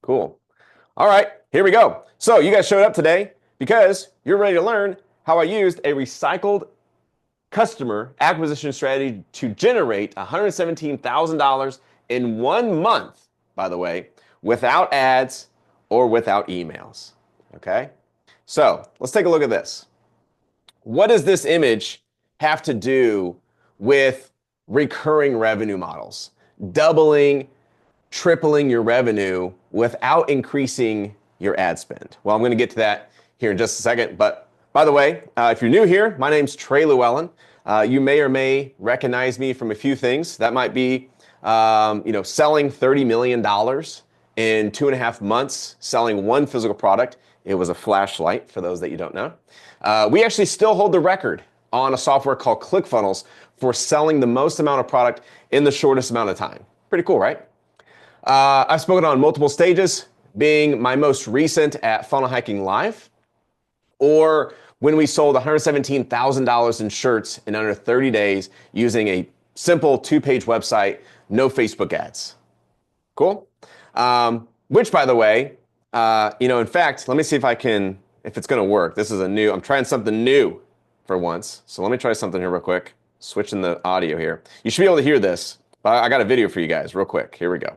Cool. All right, here we go. So you guys showed up today because you're ready to learn how I used a recycled customer acquisition strategy to generate $117,000 in 1 month, by the way, without ads or without emails. Okay? So let's take a look at this. What does this image have to do with recurring revenue models? Doubling, tripling your revenue without increasing your ad spend? Well, I'm going to get to that here in just a second. But by the way, if you're new here, my name's Trey Llewellyn. You may or may recognize me from a few things. That might be, selling $30 million in 2.5 months, selling one physical product. It was a flashlight, for those that you don't know. We actually still hold the record on a software called ClickFunnels for selling the most amount of product in the shortest amount of time. Pretty cool, right? I've spoken on multiple stages, being my most recent at Funnel Hacking Live, or when we sold $117,000 in shirts in under 30 days using a simple 2-page website, no Facebook ads. Cool? Which, by the way, in fact, let me see if it's going to work. I'm trying something new for once. So let me try something here real quick. Switching the audio here. You should be able to hear this, but I got a video for you guys real quick. Here we go.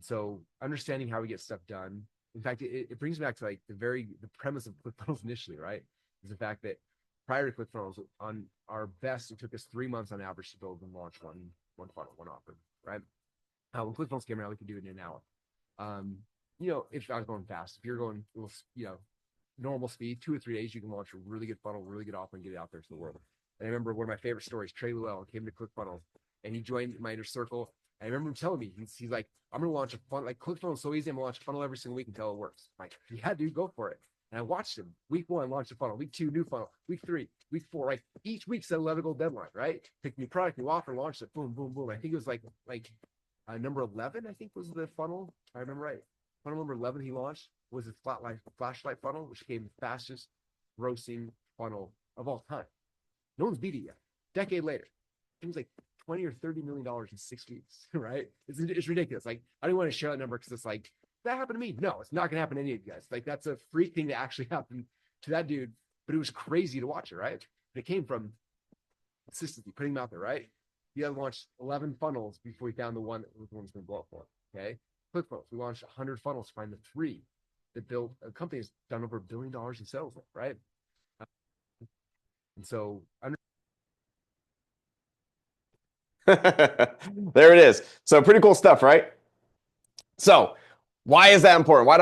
So understanding how we get stuff done. In fact, it brings me back to like the premise of ClickFunnels initially, right? Is the fact that prior to ClickFunnels, on our best, it took us 3 months on average to build and launch one funnel, one offer, right? When ClickFunnels came around, we could do it in an hour. If I was going fast, if you're going, normal speed, 2 or 3 days, you can launch a really good funnel, really good offer, and get it out there to the world. And I remember one of my favorite stories, Trey Llewellyn came to ClickFunnels, and he joined my inner circle. I remember him telling me, he's like, I'm going to launch a funnel. Like, ClickFunnels is so easy. I'm going to launch a funnel every single week until it works. I'm like, yeah, dude, go for it. And I watched him. Week 1, launch a funnel. Week 2, new funnel. Week 3, week 4, like each week set a level deadline, right? Pick new product, new offer, launch it, boom, boom, boom. I think it was like number 11, I think was the funnel. I remember right. Funnel number 11 he launched was his flashlight funnel, which became the fastest grossing funnel of all time. No one's beat it yet. Decade later, it was like $20 or $30 million in 6 weeks, right? It's ridiculous. Like, I don't want to share that number because it's like, that happened to me. No, it's not going to happen to any of you guys. Like, that's a freak thing to actually happen to that dude, but it was crazy to watch it, right? But it came from consistency, putting them out there, right? You had to launch 11 funnels before we found the one that was going to blow up for, okay? ClickFunnels, we launched 100 funnels to find the 3 that built a company that's done over $1 billion in sales, right? And so, there it is. So pretty cool stuff, right? So why is that important? Why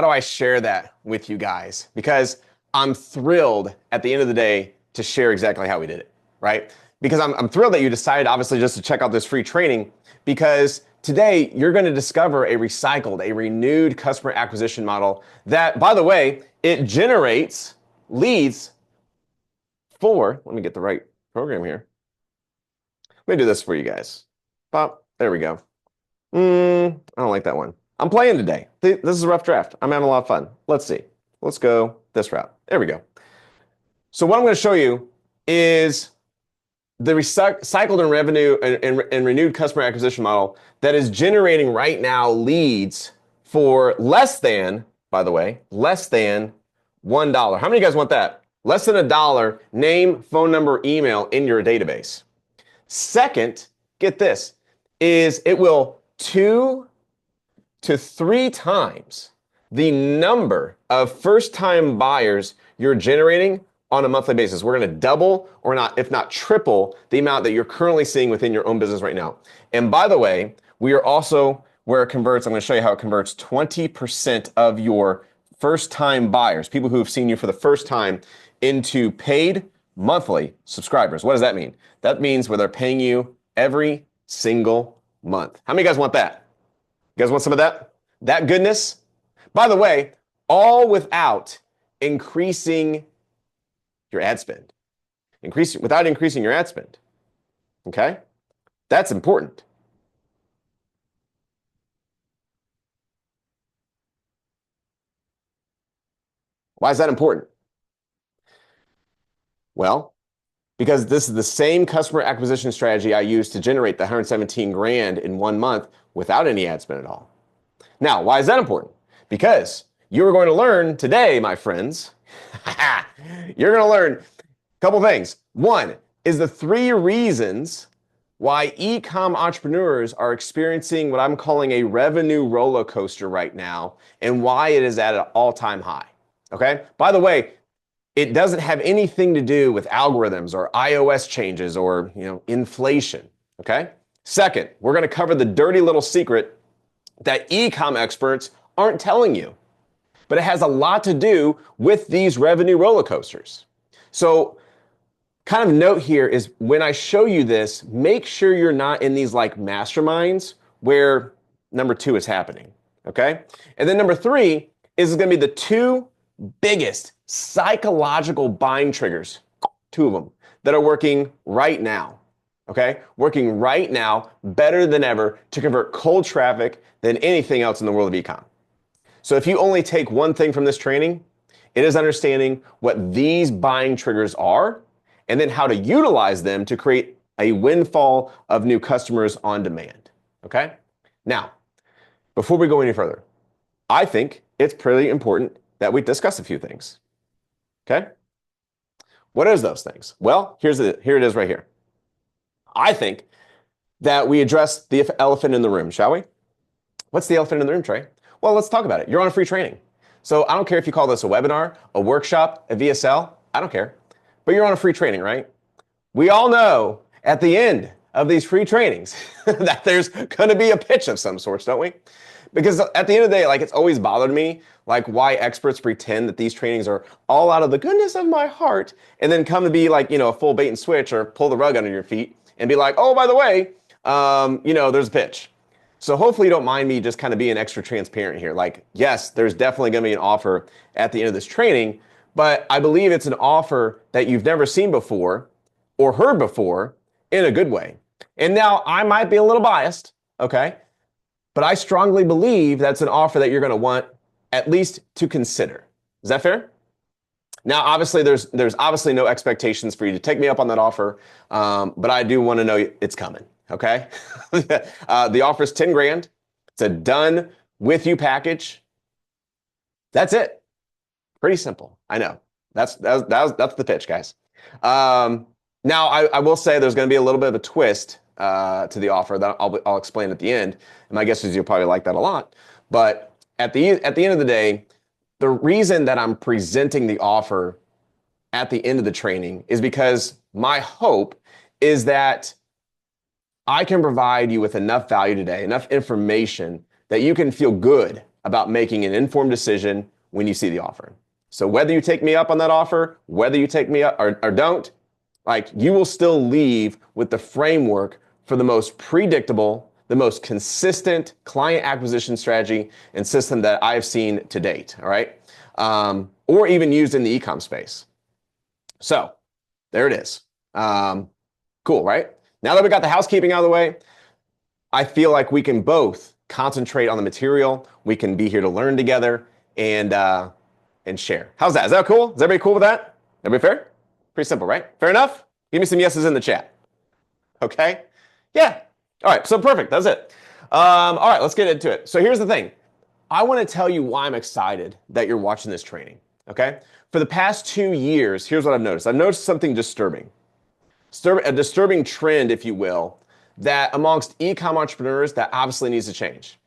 do I share that with you guys? Because I'm thrilled at the end of the day to share exactly how we did it, right? Because I'm thrilled that you decided, obviously, just to check out this free training, because today you're going to discover a renewed customer acquisition model that, by the way, it generates leads for, let me get the right program here. Let me do this for you guys. Pop, there we go. I don't like that one. I'm playing today. This is a rough draft. I'm having a lot of fun. Let's see. Let's go this route. There we go. So what I'm going to show you is the recycled and revenue and renewed customer acquisition model that is generating right now leads for less than, by the way, less than $1. How many of you guys want that? Less than $1, name, phone number, email in your database. Second, get this, is it will 2 to 3 times the number of first-time buyers you're generating on a monthly basis. We're going to double, or not, if not triple, the amount that you're currently seeing within your own business right now. And by the way, we are also, where it converts, I'm going to show you how it converts 20% of your first-time buyers, people who have seen you for the first time, into paid monthly subscribers. What does that mean? That means where they're paying you every single month. How many of you guys want that? You guys want some of that? That goodness? By the way, all without increasing your ad spend. Without increasing your ad spend. Okay? That's important. Why is that important? Well, because this is the same customer acquisition strategy I used to generate the 117 grand in 1 month without any ad spend at all. Now, why is that important? Because you're going to learn today, my friends, you're going to learn a couple things. One is the 3 reasons why e-com entrepreneurs are experiencing what I'm calling a revenue roller coaster right now and why it is at an all-time high. Okay? By the way, it doesn't have anything to do with algorithms or iOS changes or, inflation. Okay? Second, we're going to cover the dirty little secret that e-com experts aren't telling you, but it has a lot to do with these revenue roller coasters. So, kind of note here is when I show you this, make sure you're not in these like masterminds where number 2 is happening. Okay? And then number 3 is going to be the 2 biggest psychological buying triggers, 2 of them, that are working right now. Okay? Working right now better than ever to convert cold traffic than anything else in the world of e-com. So if you only take one thing from this training, it is understanding what these buying triggers are and then how to utilize them to create a windfall of new customers on demand. Okay? Now, before we go any further, I think it's pretty important that we discuss a few things. Okay? What is those things? Well, here it is right here. I think that we address the elephant in the room, shall we? What's the elephant in the room, Trey? Well, let's talk about it. You're on a free training. So I don't care if you call this a webinar, a workshop, a VSL, I don't care. But you're on a free training, right? We all know at the end of these free trainings that there's going to be a pitch of some sorts, don't we? Because at the end of the day, like it's always bothered me, like why experts pretend that these trainings are all out of the goodness of my heart and then come to be like, a full bait and switch or pull the rug under your feet and be like, oh, by the way, there's a pitch. So hopefully you don't mind me just kind of being extra transparent here. Like, yes, there's definitely going to be an offer at the end of this training, but I believe it's an offer that you've never seen before or heard before in a good way. And now I might be a little biased, okay? But I strongly believe that's an offer that you're going to want at least to consider. Is that fair? Now, obviously, there's obviously no expectations for you to take me up on that offer, but I do want to know it's coming. Okay, the offer is 10 grand. It's a done with you package. That's it. Pretty simple. I know. That's the pitch, guys. Now, I will say there's going to be a little bit of a twist to the offer that I'll explain at the end. And my guess is you'll probably like that a lot. But at the end of the day, the reason that I'm presenting the offer at the end of the training is because my hope is that I can provide you with enough value today, enough information that you can feel good about making an informed decision when you see the offer. So whether you take me up on that offer, whether you take me up or don't, like you will still leave with the framework for the most predictable, the most consistent client acquisition strategy and system that I've seen to date, all right? Or even used in the e-com space. So there it is. Cool, right? Now that we got the housekeeping out of the way, I feel like we can both concentrate on the material. We can be here to learn together and share. How's that? Is that cool? Is everybody cool with that? Everybody fair? Pretty simple, right? Fair enough? Give me some yeses in the chat. Okay? Yeah. All right. So perfect. That's it. All right. Let's get into it. So here's the thing. I want to tell you why I'm excited that you're watching this training. Okay? For the past 2 years, here's what I've noticed. I've noticed something disturbing. A disturbing trend, if you will, that amongst e-com entrepreneurs that obviously needs to change.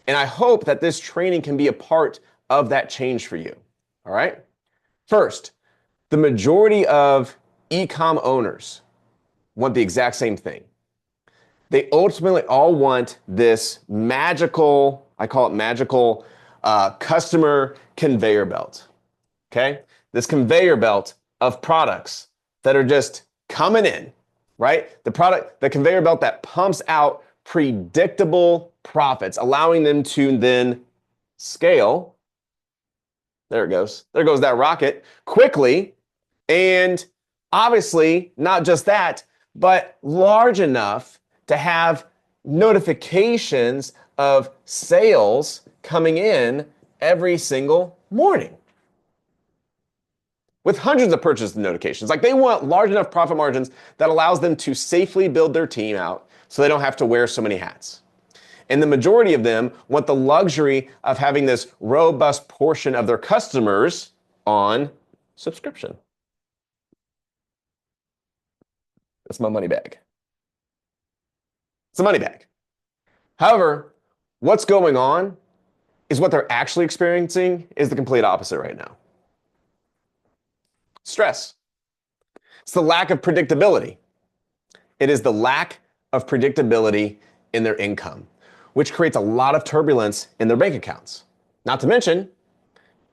And I hope that this training can be a part of that change for you. All right? First, the majority of e-com owners want the exact same thing. They ultimately all want this magical, I call it magical, customer conveyor belt. Okay? This conveyor belt of products that are just coming in, right? The conveyor belt that pumps out predictable profits, allowing them to then scale. There it goes. There goes that rocket quickly. And obviously, not just that, but large enough to have notifications of sales coming in every single morning. with hundreds of purchase notifications. Like they want large enough profit margins that allows them to safely build their team out so they don't have to wear so many hats. And the majority of them want the luxury of having this robust portion of their customers on subscription. That's my money bag. It's a money bag. However, what's going on is what they're actually experiencing is the complete opposite right now. Stress. It's the lack of predictability. It is the lack of predictability in their income, which creates a lot of turbulence in their bank accounts. Not to mention,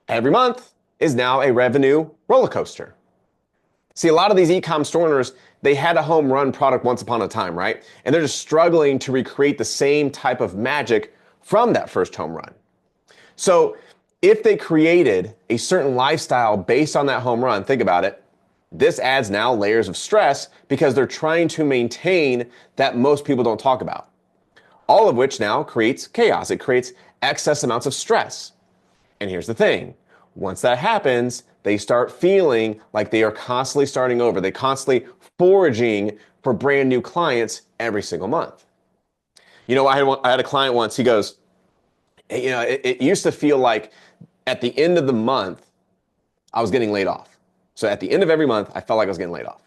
every month is now a revenue roller coaster. See, a lot of these e-com store owners, they had a home run product once upon a time, right? And they're just struggling to recreate the same type of magic from that first home run. So if they created a certain lifestyle based on that home run, think about it, this adds now layers of stress because they're trying to maintain that most people don't talk about. All of which now creates chaos. It creates excess amounts of stress. And here's the thing. Once that happens, they start feeling like they are constantly starting over. They constantly foraging for brand new clients every single month. You know, I had a client once, he goes, you know, it used to feel like at the end of the month, I was getting laid off. So at the end of every month, I felt like I was getting laid off.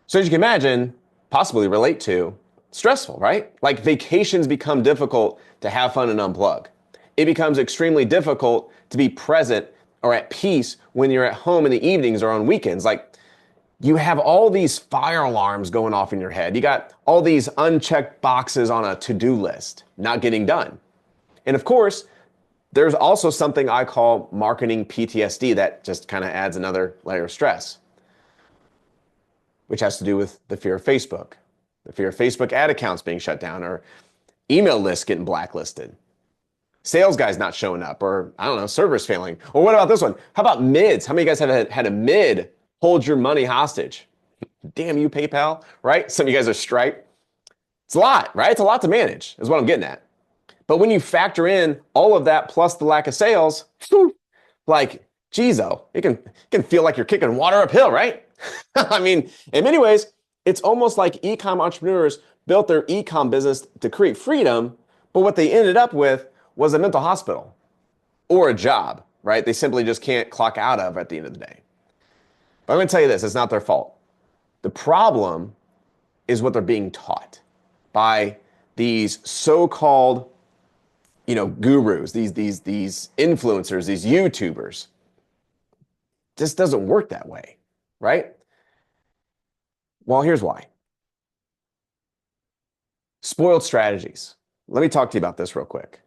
So as you can imagine, possibly relate to, stressful, right? Like vacations become difficult to have fun and unplug. It becomes extremely difficult to be present or at peace when you're at home in the evenings or on weekends. Like you have all these fire alarms going off in your head. You got all these unchecked boxes on a to-do list, not getting done. And of course, there's also something I call marketing PTSD that just kind of adds another layer of stress, which has to do with the fear of Facebook, the fear of Facebook ad accounts being shut down or email lists getting blacklisted, sales guys not showing up, or I don't know, servers failing. Or what about this one? How about mids? How many of you guys have had a mid hold your money hostage? Damn you, PayPal, right? Some of you guys are Stripe. It's a lot, right? It's a lot to manage, is what I'm getting at. But when you factor in all of that plus the lack of sales, like, geez, it can feel like you're kicking water uphill, right? I mean, in many ways, it's almost like e-com entrepreneurs built their e-com business to create freedom, but what they ended up with was a mental hospital or a job, right? They simply just can't clock out of at the end of the day. But I'm going to tell you this, it's not their fault. The problem is what they're being taught by these so-called, you know, gurus, these influencers, these YouTubers. This doesn't work that way, right? Well, here's why. Spoiled strategies. Let me talk to you about this real quick.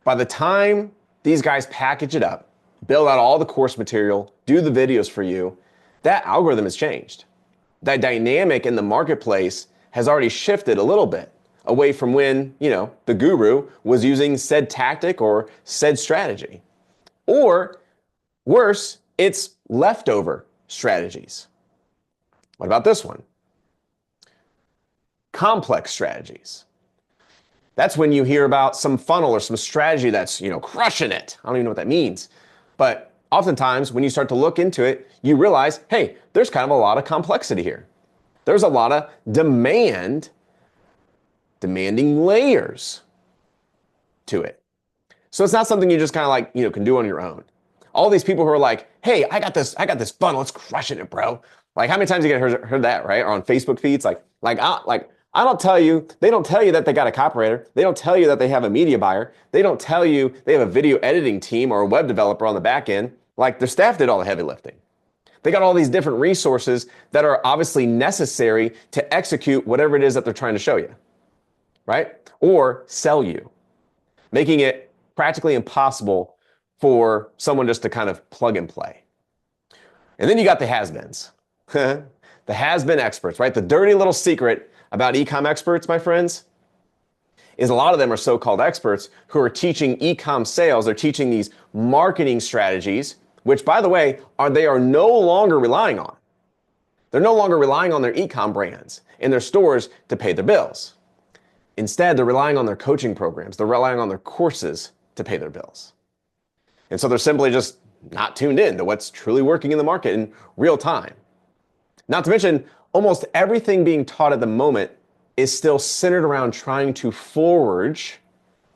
By the time these guys package it up, build out all the course material, do the videos for you, that algorithm has changed. That dynamic in the marketplace has already shifted a little bit away from when, you know, the guru was using said tactic or said strategy. Or worse, it's leftover strategies. What about this one? Complex strategies. That's when you hear about some funnel or some strategy that's, you know, crushing it. I don't even know what that means. But oftentimes when you start to look into it, you realize, hey, there's kind of a lot of complexity here. There's a lot of demanding layers to it. So it's not something you just kind of like, you know, can do on your own. All these people who are like, hey, I got this funnel, it's crushing it, bro. Like how many times you get heard that, right? Or on Facebook feeds, I don't tell you, they don't tell you that they got a copywriter. They don't tell you that they have a media buyer. They don't tell you they have a video editing team or a web developer on the back end. Like their staff did all the heavy lifting. They got all these different resources that are obviously necessary to execute whatever it is that they're trying to show you, right? Or sell you, making it practically impossible for someone just to kind of plug and play. And then you got the has-beens, the has-been experts, right? The dirty little secret about e-com experts, my friends, is a lot of them are so-called experts who are teaching e-com sales. They're teaching these marketing strategies, which, by the way, they are no longer relying on. They're no longer relying on their e-com brands in their stores to pay their bills. Instead, they're relying on their coaching programs. They're relying on their courses to pay their bills. And so they're simply just not tuned in to what's truly working in the market in real time. Not to mention, almost everything being taught at the moment is still centered around trying to forage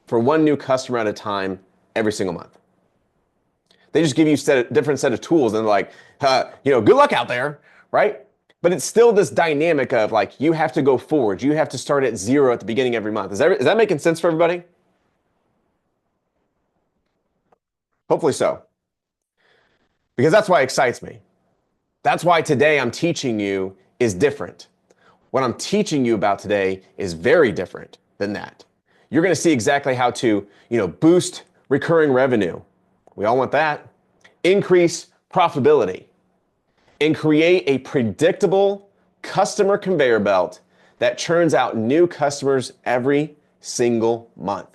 for one new customer at a time every single month. They just give you a different set of tools and they're like, good luck out there, right? But it's still this dynamic of like, you have to go forward. You have to start at zero at the beginning every month. Is that making sense for everybody? Hopefully so. Because that's why it excites me. That's why today I'm teaching you is different. What I'm teaching you about today is very different than that. You're going to see exactly how to, boost recurring revenue. We all want that. Increase profitability and create a predictable customer conveyor belt that churns out new customers every single month.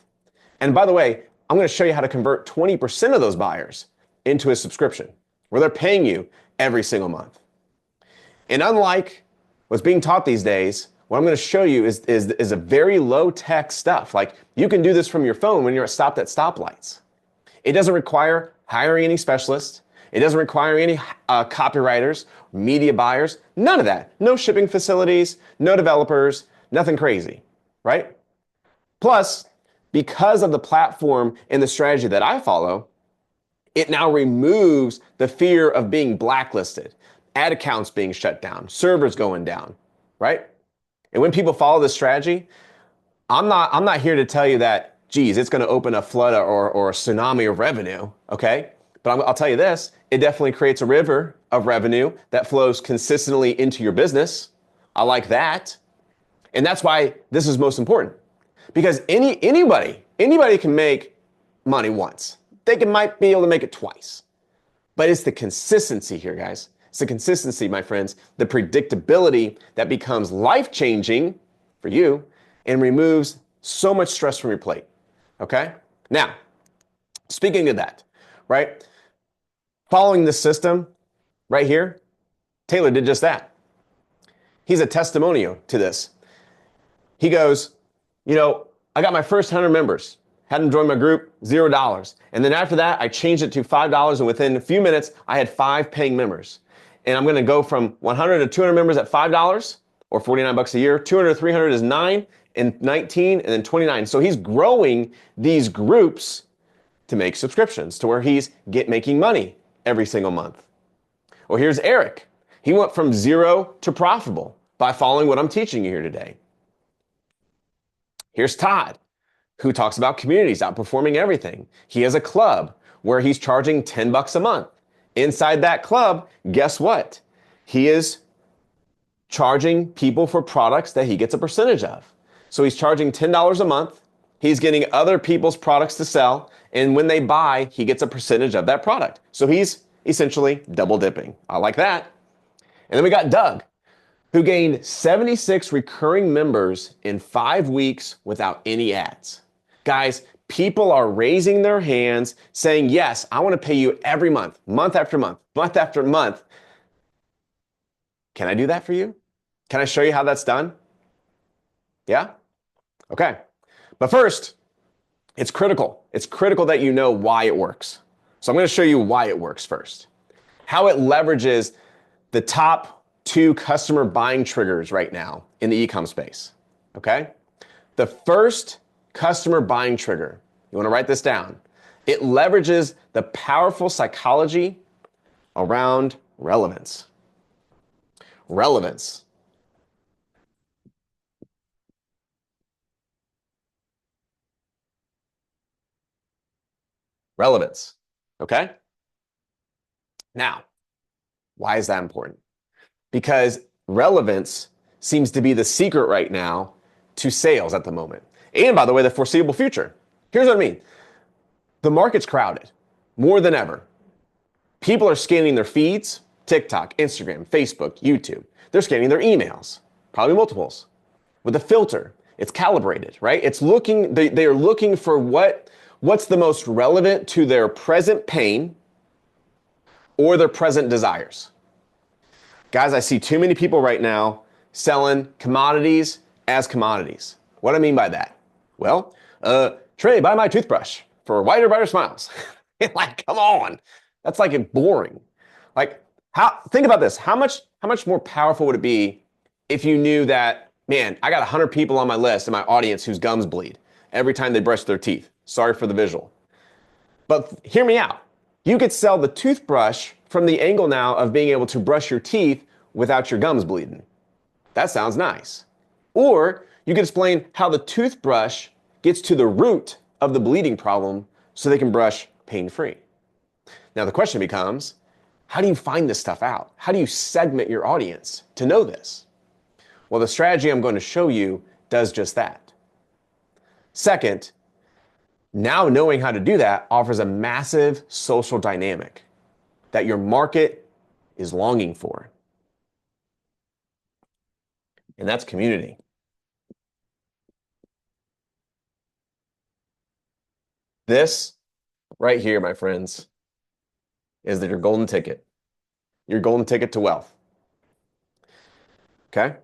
And by the way, I'm going to show you how to convert 20% of those buyers into a subscription where they're paying you every single month. And unlike what's being taught these days, what I'm going to show you is a very low tech stuff. Like you can do this from your phone when you're stopped at stoplights. It doesn't require hiring any specialists. It doesn't require any copywriters, media buyers, none of that. No shipping facilities, no developers, nothing crazy, right? Plus, because of the platform and the strategy that I follow, it now removes the fear of being blacklisted, ad accounts being shut down, servers going down, right? And when people follow this strategy, I'm not here to tell you that, geez, it's going to open a flood or a tsunami of revenue, okay? But I'll tell you this, it definitely creates a river of revenue that flows consistently into your business. I like that. And that's why this is most important. Because anybody can make money once. They might be able to make it twice. But it's the consistency here, guys. It's the consistency, my friends, the predictability that becomes life-changing for you and removes so much stress from your plate, okay? Now, speaking of that, right? Following this system right here, Taylor did just that. He's a testimonial to this. He goes, I got my first 100 members, had them join my group, $0. And then after that, I changed it to $5. And within a few minutes, I had 5 paying members. And I'm going to go from 100 to 200 members at $5 or $49 a year. 200 to 300 is 9 and 19 and then 29. So he's growing these groups to make subscriptions to where he's making money every single month. Well, here's Eric. He went from 0 to profitable by following what I'm teaching you here today. Here's Todd, who talks about communities outperforming everything. He has a club where he's charging $10 a month. Inside that club, guess what? He is charging people for products that he gets a percentage of. So he's charging $10 a month. He's getting other people's products to sell. And when they buy, he gets a percentage of that product. So he's essentially double dipping. I like that. And then we got Doug, who gained 76 recurring members in 5 weeks without any ads. Guys, people are raising their hands saying, yes, I want to pay you every month, month after month, month after month. Can I do that for you? Can I show you how that's done? Yeah? Okay. But first, it's critical. It's critical that you know why it works. So I'm going to show you why it works first. How it leverages the top 2 customer buying triggers right now in the e-com space. Okay? The first customer buying trigger, you want to write this down. It leverages the powerful psychology around relevance. Relevance. Relevance. Okay? Now, why is that important? Because relevance seems to be the secret right now to sales at the moment. And by the way, the foreseeable future. Here's what I mean. The market's crowded more than ever. People are scanning their feeds, TikTok, Instagram, Facebook, YouTube. They're scanning their emails, probably multiples. With a filter, it's calibrated, right? It's looking, they are looking for what's the most relevant to their present pain or their present desires. Guys, I see too many people right now selling commodities as commodities. What do I mean by that? Well, Trey, buy my toothbrush for whiter, brighter smiles. Like, come on. That's like boring. Like think about this. How much more powerful would it be if you knew that, man, I got 100 people on my list in my audience whose gums bleed every time they brush their teeth. Sorry for the visual. But hear me out. You could sell the toothbrush from the angle now of being able to brush your teeth without your gums bleeding. That sounds nice. Or you could explain how the toothbrush gets to the root of the bleeding problem so they can brush pain-free. Now the question becomes, how do you find this stuff out? How do you segment your audience to know this? Well, the strategy I'm going to show you does just that. Second, now knowing how to do that offers a massive social dynamic that your market is longing for. And that's community. This right here, my friends, is your golden ticket. Your golden ticket to wealth. Okay?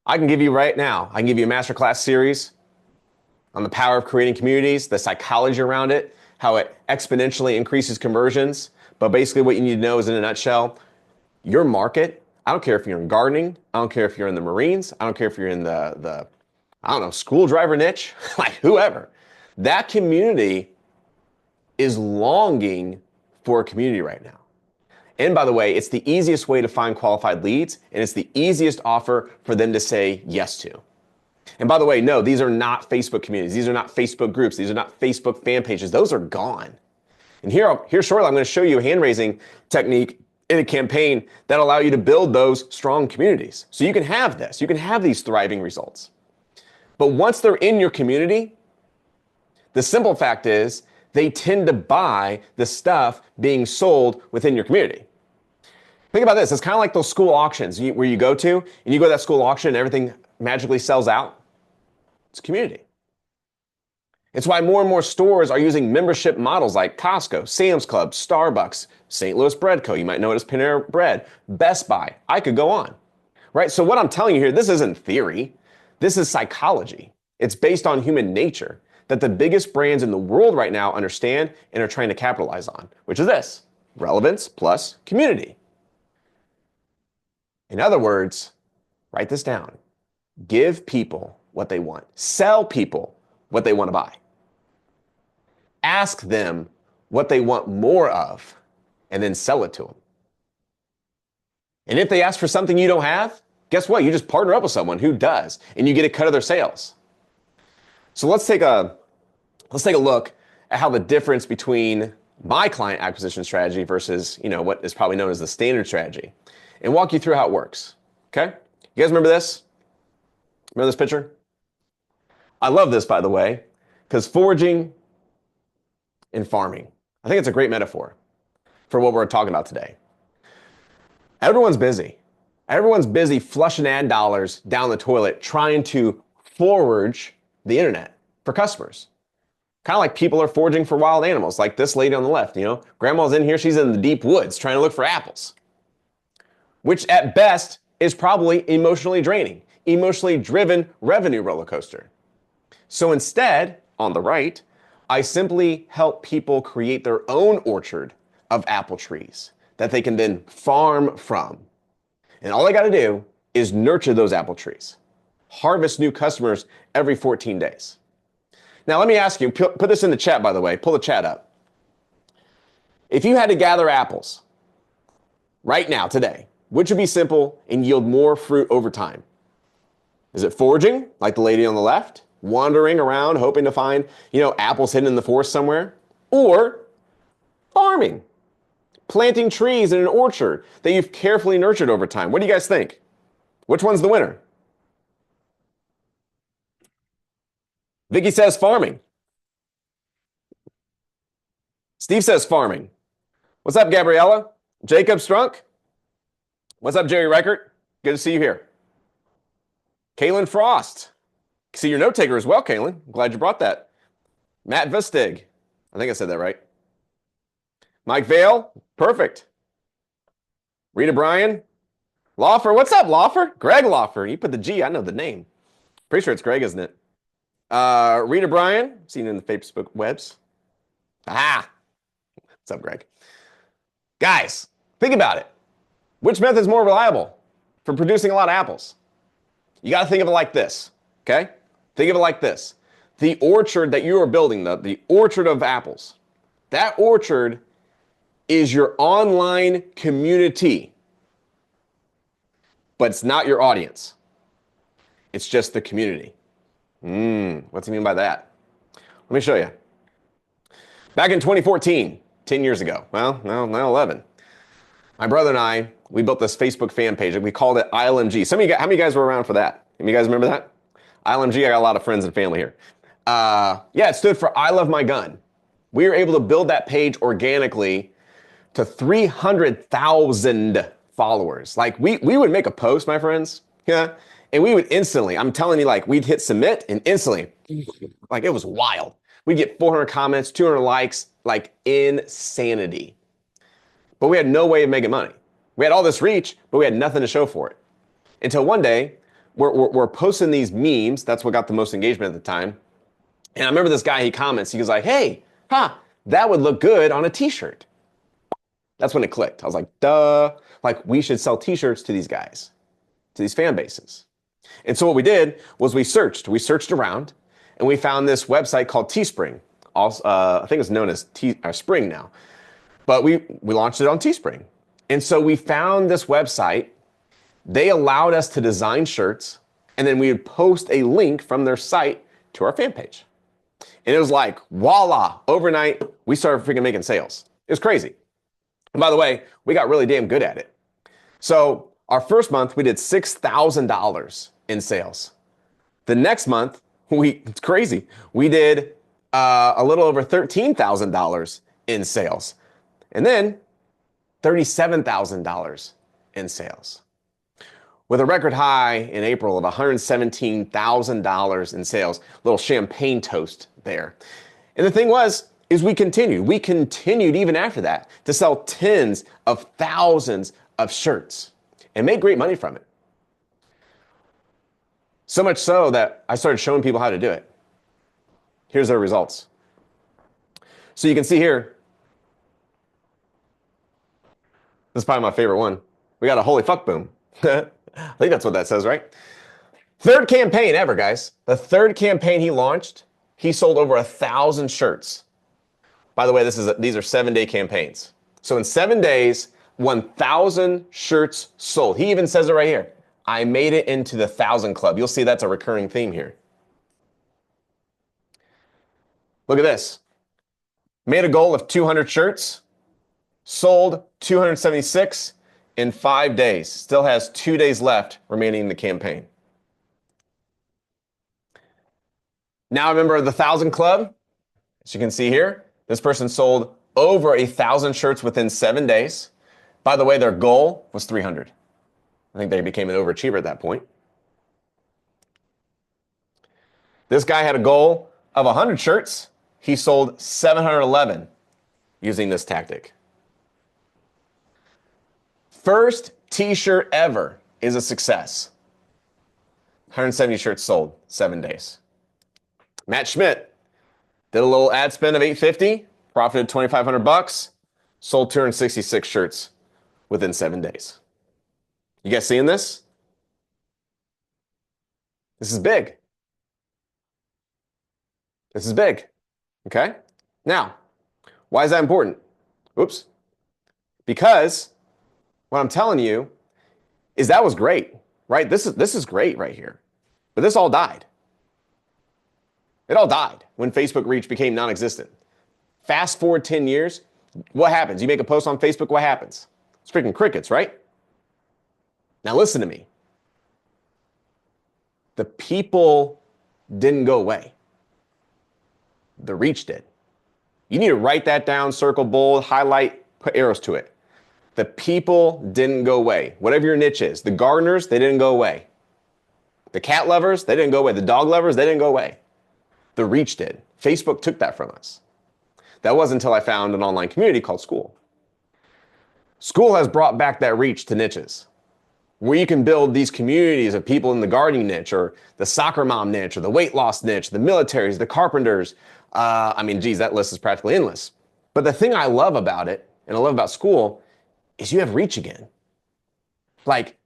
I can give you right now, I can give you a masterclass series on the power of creating communities, the psychology around it, how it exponentially increases conversions. But basically what you need to know is, in a nutshell, your market, I don't care if you're in gardening, I don't care if you're in the Marines, I don't care if you're in the I don't know, school driver niche, like whoever. That community is longing for a community right now. And by the way, it's the easiest way to find qualified leads, and it's the easiest offer for them to say yes to. And by the way, no, these are not Facebook communities. These are not Facebook groups. These are not Facebook fan pages. Those are gone. And here shortly, I'm going to show you a hand-raising technique in a campaign that allow you to build those strong communities. So you can have this. You can have these thriving results. But once they're in your community, the simple fact is they tend to buy the stuff being sold within your community. Think about this. It's kind of like those school auctions where you go to, and you go to that school auction and everything magically sells out. It's community. It's why more and more stores are using membership models like Costco, Sam's Club, Starbucks, St. Louis Bread Co. You might know it as Panera Bread, Best Buy. I could go on, right? So what I'm telling you here, this isn't theory. This is psychology. It's based on human nature that the biggest brands in the world right now understand and are trying to capitalize on, which is this: relevance plus community. In other words, write this down. Give people what they want. Sell people what they want to buy. Ask them what they want more of, and then sell it to them. And if they ask for something you don't have, guess what? You just partner up with someone who does, and you get a cut of their sales. So let's take a look at how the difference between my client acquisition strategy versus, what is probably known as the standard strategy, and walk you through how it works. Okay? You guys remember this? Remember this picture? I love this, by the way, because foraging and farming, I think it's a great metaphor for what we're talking about today. Everyone's busy. Everyone's busy flushing ad dollars down the toilet trying to forage the internet for customers. Kind of like people are foraging for wild animals, like this lady on the left. Grandma's in here, she's in the deep woods trying to look for apples, which at best is probably emotionally draining, emotionally driven revenue roller coaster. So instead, on the right, I simply help people create their own orchard of apple trees that they can then farm from. And all they got to do is nurture those apple trees, harvest new customers every 14 days. Now, let me ask you, put this in the chat, by the way, pull the chat up. If you had to gather apples right now, today, which would be simple and yield more fruit over time? Is it foraging, like the lady on the left, wandering around hoping to find, apples hidden in the forest somewhere? Or farming, planting trees in an orchard that you've carefully nurtured over time? What do you guys think? Which one's the winner? Vicky says farming. Steve says farming. What's up, Gabriella? Jacob Strunk? What's up, Jerry Reichert? Good to see you here. Kaylin Frost. See your note taker as well, Kaylin. Glad you brought that. Matt Vistig. I think I said that right. Mike Vale. Perfect. Rita Bryan. Lawfer. What's up, Lawfer? Greg Lawfer. You put the G. I know the name. Pretty sure it's Greg, isn't it? Rita Bryan. Seen in the Facebook webs. What's up, Greg? Guys, think about it. Which method is more reliable for producing a lot of apples? You got to think of it like this, okay? Think of it like this. The orchard that you are building, the orchard of apples, that orchard is your online community, but it's not your audience. It's just the community. What's he mean by that? Let me show you. Back in 2014, 10 years ago, well, now 11, my brother and I, we built this Facebook fan page, and we called it ILMG. How many guys were around for that? Any of you guys remember that? ILMG, I got a lot of friends and family here. Yeah, it stood for I Love My Gun. We were able to build that page organically to 300,000 followers. Like we would make a post, my friends, yeah, and we would instantly, I'm telling you, like we'd hit submit and instantly, like it was wild. We'd get 400 comments, 200 likes, like insanity. But we had no way of making money. We had all this reach, but we had nothing to show for it. Until one day, we're posting these memes. That's what got the most engagement at the time. And I remember this guy, he comments, he was like, hey, that would look good on a t-shirt. That's when it clicked. I was like, duh, like we should sell t-shirts to these guys, to these fan bases. And so what we did was we searched around, and we found this website called Teespring. Also, I think it's known as Spring now, but we launched it on Teespring. And so we found this website. They allowed us to design shirts, and then we would post a link from their site to our fan page. And it was like, voila, overnight, we started freaking making sales. It was crazy. And by the way, we got really damn good at it. So our first month, we did $6,000 in sales. The next month, it's crazy. We did a little over $13,000 in sales. And then $37,000 in sales. With a record high in April of $117,000 in sales, little champagne toast there. And the thing is we continued even after that to sell tens of thousands of shirts and make great money from it. So much so that I started showing people how to do it. Here's their results. So you can see here, this is probably my favorite one. We got a holy fuck boom. I think that's what that says, right? Third campaign ever, guys. The third campaign he launched, he sold over 1,000 shirts. By the way, these are 7-day campaigns. So in 7 days, 1,000 shirts sold. He even says it right here. I made it into the 1,000 club. You'll see that's a recurring theme here. Look at this. Made a goal of 200 shirts, sold 276 in 5 days. Still has 2 days left remaining in the campaign. Now a member of the 1,000 club, as you can see here, this person sold over 1,000 shirts within 7 days. By the way, their goal was 300. I think they became an overachiever at that point. This guy had a goal of 100 shirts. He sold 711 using this tactic. First t-shirt ever is a success. 170 shirts sold, 7 days. Matt Schmidt did a little ad spend of $850, profited $2,500, sold 266 shirts within 7 days. You guys seeing this? This is big. This is big. Okay? Now, why is that important? Oops. Because what I'm telling you is that was great, right? This is great right here. But this all died. It all died when Facebook reach became non-existent. Fast forward 10 years, what happens? You make a post on Facebook, what happens? It's freaking crickets, right? Now listen to me. The people didn't go away. The reach did. You need to write that down, circle, bold, highlight, put arrows to it. The people didn't go away. Whatever your niche is. The gardeners, they didn't go away. The cat lovers, they didn't go away. The dog lovers, they didn't go away. The reach did. Facebook took that from us. That wasn't until I found an online community called School. School has brought back that reach to niches, where you can build these communities of people in the gardening niche, or the soccer mom niche, or the weight loss niche, the militaries, the carpenters. That list is practically endless. But the thing I love about it, and I love about school, is you have reach again. Like,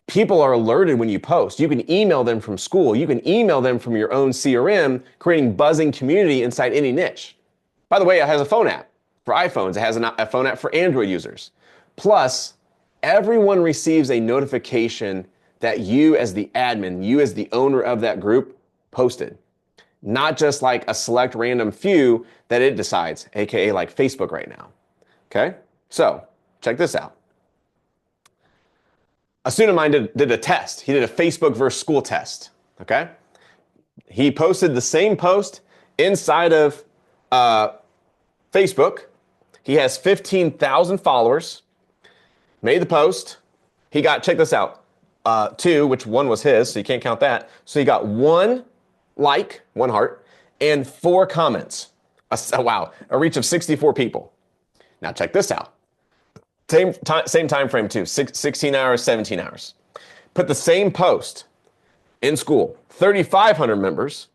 people are alerted when you post. You can email them from school. You can email them from your own CRM, creating buzzing community inside any niche. By the way, it has a phone app for iPhones. It has a phone app for Android users. Plus, everyone receives a notification that you as the admin, you as the owner of that group, posted. Not just like a select random few that it decides, aka like Facebook right now. Okay? So, check this out. A student of mine did a test. He did a Facebook versus school test. Okay? He posted the same post inside of Facebook. He has 15,000 followers. Made the post. He got, check this out, 2, which one was his, so you can't count that. So he got 1 like, 1 heart, and 4 comments. Wow, a reach of 64 people. Now check this out. Same time frame too, 16 hours, 17 hours. Put the same post in school, 3,500 members.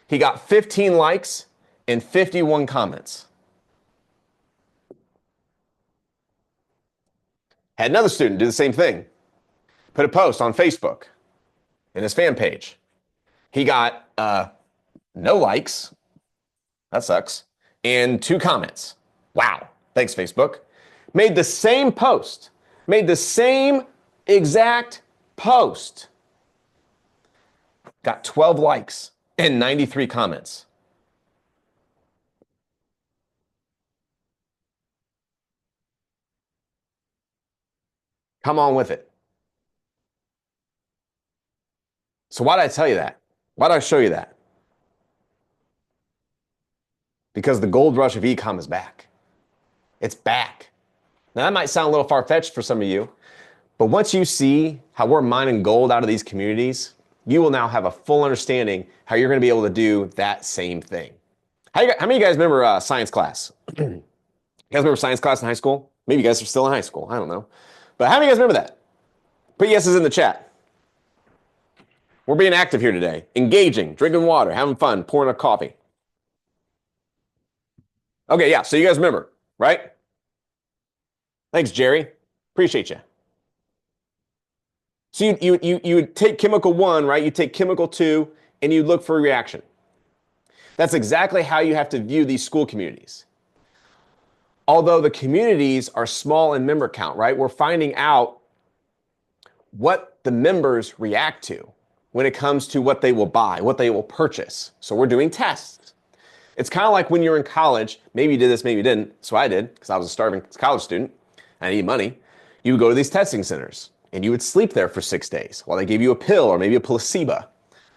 He got 15 likes and 51 comments. Had another student do the same thing. Put a post on Facebook in his fan page. He got no likes. That sucks. And 2 comments. Wow. Thanks, Facebook. Made the same post. Made the same exact post. Got 12 likes and 93 comments. Come on with it. So why did I tell you that? Why did I show you that? Because the gold rush of e-com is back. It's back. Now that might sound a little far-fetched for some of you, but once you see how we're mining gold out of these communities, you will now have a full understanding how you're going to be able to do that same thing. How many of you guys remember science class? You guys remember science class in high school? Maybe you guys are still in high school. I don't know. But how many of you guys remember that? Put yeses in the chat. We're being active here today. Engaging, drinking water, having fun, pouring a coffee. Okay, yeah, so you guys remember, right? Thanks, Jerry. Appreciate you. So you take chemical 1, right? You take chemical 2, and you look for a reaction. That's exactly how you have to view these school communities. Although the communities are small in member count, right? We're finding out what the members react to when it comes to what they will buy, what they will purchase. So we're doing tests. It's kind of like when you're in college. Maybe you did this, maybe you didn't. So I did, because I was a starving college student. I needed money. You would go to these testing centers, and you would sleep there for 6 days while they gave you a pill or maybe a placebo,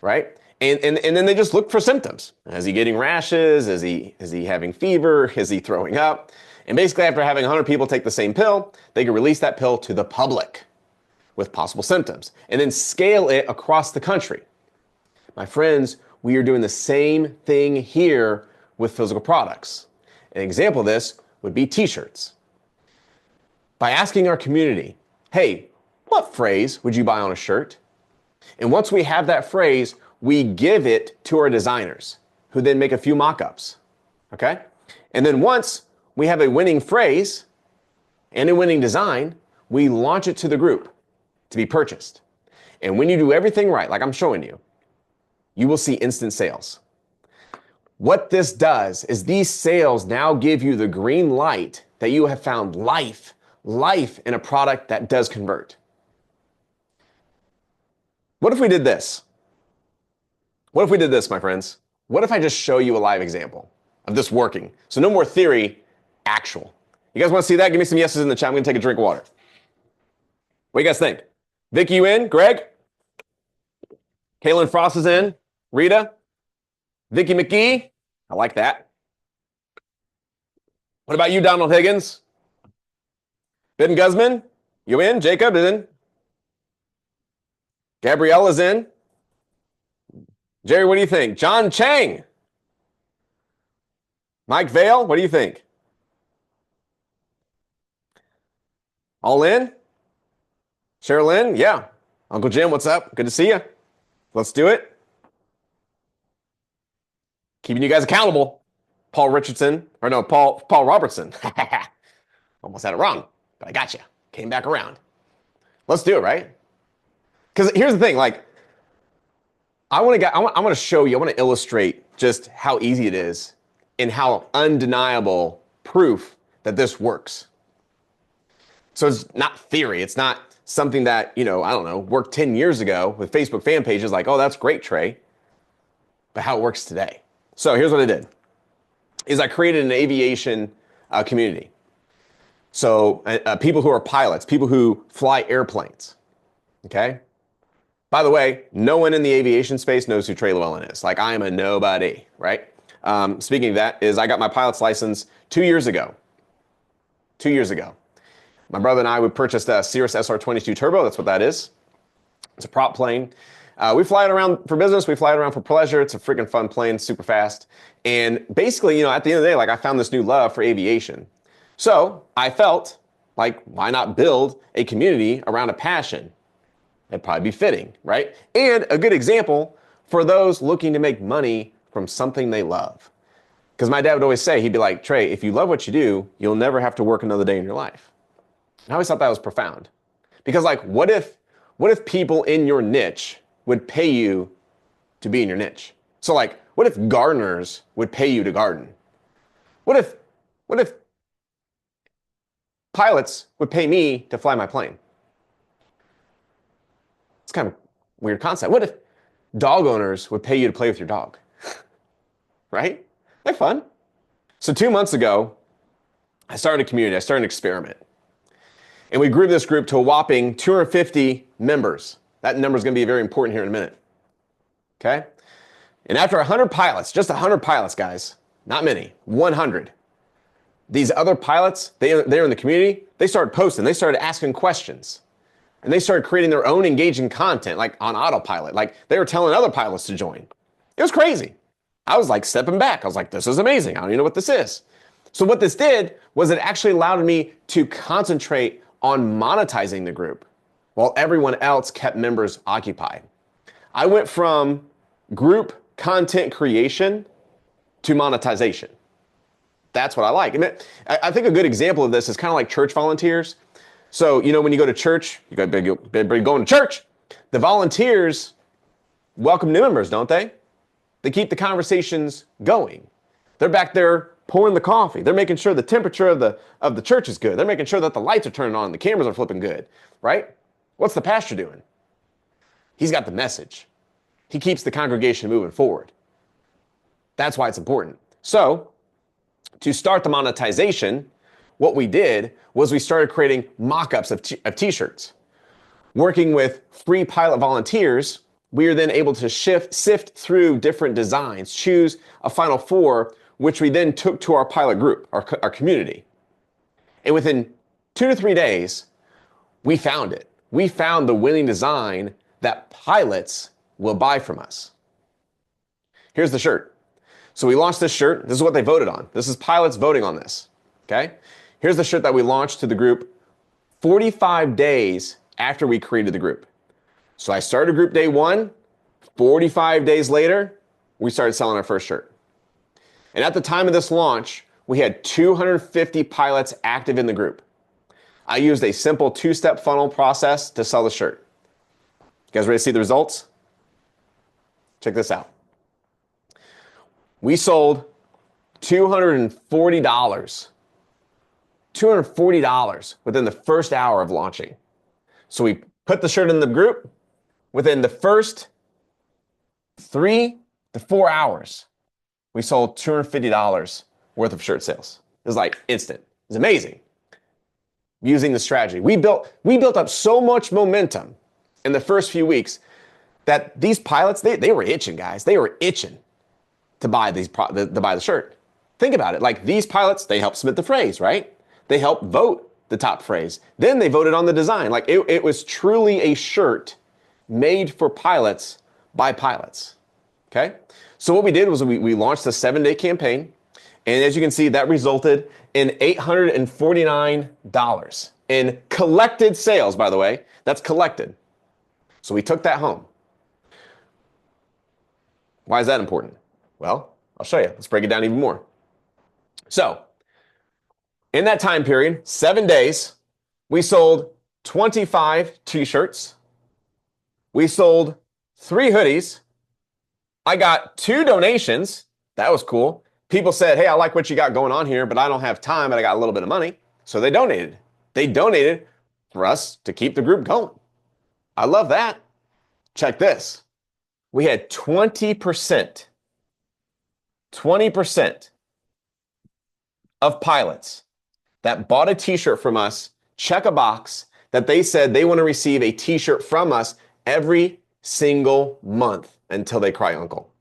right? And then they just looked for symptoms. Is he getting rashes? Is he having fever? Is he throwing up? And basically, after having 100 people take the same pill, they could release that pill to the public with possible symptoms and then scale it across the country. My friends, we are doing the same thing here with physical products. An example of this would be t-shirts. By asking our community, hey, what phrase would you buy on a shirt? And once we have that phrase, we give it to our designers, who then make a few mock-ups, okay? And then once we have a winning phrase and a winning design, we launch it to the group to be purchased. And when you do everything right, like I'm showing you, you will see instant sales. What this does is these sales now give you the green light that you have found life in a product that does convert. What if we did this? What if we did this, my friends? What if I just show you a live example of this working? So no more theory, actual. You guys want to see that? Give me some yeses in the chat. I'm going to take a drink of water. What do you guys think? Vicky, you in? Greg? Kaylin Frost is in. Rita? Vicky McGee? I like that. What about you, Donald Higgins? Ben Guzman? You in? Jacob is in. Gabrielle is in. Jerry, what do you think? John Chang? Mike Vale, what do you think? All in? Sherilyn? Yeah. Uncle Jim, what's up? Good to see you. Let's do it. Keeping you guys accountable. Paul Robertson. Almost had it wrong, but I got you. Came back around. Let's do it, right? Because here's the thing, like, I want to show you, I want to illustrate just how easy it is and how undeniable proof that this works. So it's not theory. It's not something that, I don't know, worked 10 years ago with Facebook fan pages like, oh, that's great, Trey. But how it works today. So here's what I did, is I created an aviation community. So people who are pilots, people who fly airplanes, okay? By the way, no one in the aviation space knows who Trey Llewellyn is. Like, I am a nobody, right? Speaking of that, is I got my pilot's license 2 years ago. 2 years ago. My brother and I, we purchased a Cirrus SR-22 Turbo. That's what that is. It's a prop plane. We fly it around for business. We fly it around for pleasure. It's a freaking fun plane, super fast. And basically, at the end of the day, like, I found this new love for aviation. So I felt like, why not build a community around a passion? It'd probably be fitting, right? And a good example for those looking to make money from something they love. Because my dad would always say, he'd be like, Trey, if you love what you do, you'll never have to work another day in your life. And I always thought that was profound. Because, like, what if people in your niche would pay you to be in your niche? So, like, what if gardeners would pay you to garden? What if pilots would pay me to fly my plane? It's kind of a weird concept. What if dog owners would pay you to play with your dog? Right? They're fun. So 2 months ago, I started a community. I started an experiment. And we grew this group to a whopping 250 members. That number is going to be very important here in a minute. Okay? And after 100 pilots, just 100 pilots, guys, not many, 100. These other pilots, they're in the community, they started posting, they started asking questions. And they started creating their own engaging content, like on autopilot. Like, they were telling other pilots to join. It was crazy. I was like stepping back. I was like, this is amazing. I don't even know what this is. So what this did was it actually allowed me to concentrate on monetizing the group while everyone else kept members occupied. I went from group content creation to monetization. That's what I like. And I think a good example of this is kind of like church volunteers. So, when you go to church, you got everybody going to church. The volunteers welcome new members, don't they? They keep the conversations going. They're back there pouring the coffee. They're making sure the temperature of the church is good. They're making sure that the lights are turning on, the cameras are flipping good, right? What's the pastor doing? He's got the message. He keeps the congregation moving forward. That's why it's important. So, to start the monetization, what we did was we started creating mock-ups of t-shirts. Working with free pilot volunteers, we are then able to sift through different designs, choose a final 4, which we then took to our pilot group, our community. And within 2 to 3 days, we found it. We found the winning design that pilots will buy from us. Here's the shirt. So we launched this shirt. This is what they voted on. This is pilots voting on this, okay? Here's the shirt that we launched to the group 45 days after we created the group. So I started group day 1, 45 days later, we started selling our first shirt. And at the time of this launch, we had 250 pilots active in the group. I used a simple 2-step funnel process to sell the shirt. You guys ready to see the results? Check this out. We sold $240. $240 within the first hour of launching. So we put the shirt in the group. Within the first 3 to 4 hours, we sold $250 worth of shirt sales. It was like instant. It was amazing. Using the strategy. We built up so much momentum in the first few weeks that these pilots, they were itching, guys. They were itching to buy the shirt. Think about it. Like, these pilots, they helped submit the phrase, right? They helped vote the top phrase. Then they voted on the design. Like, it was truly a shirt made for pilots by pilots. Okay? So what we did was we launched a 7-day campaign. And as you can see, that resulted in $849 in collected sales, by the way. That's collected. So we took that home. Why is that important? Well, I'll show you. Let's break it down even more. So in that time period, 7 days, we sold 25 t-shirts. We sold 3 hoodies. I got 2 donations. That was cool. People said, hey, I like what you got going on here, but I don't have time, but I got a little bit of money. So they donated. They donated for us to keep the group going. I love that. Check this. We had 20% of pilots that bought a t-shirt from us check a box that they said they want to receive a t-shirt from us every single month until they cry uncle.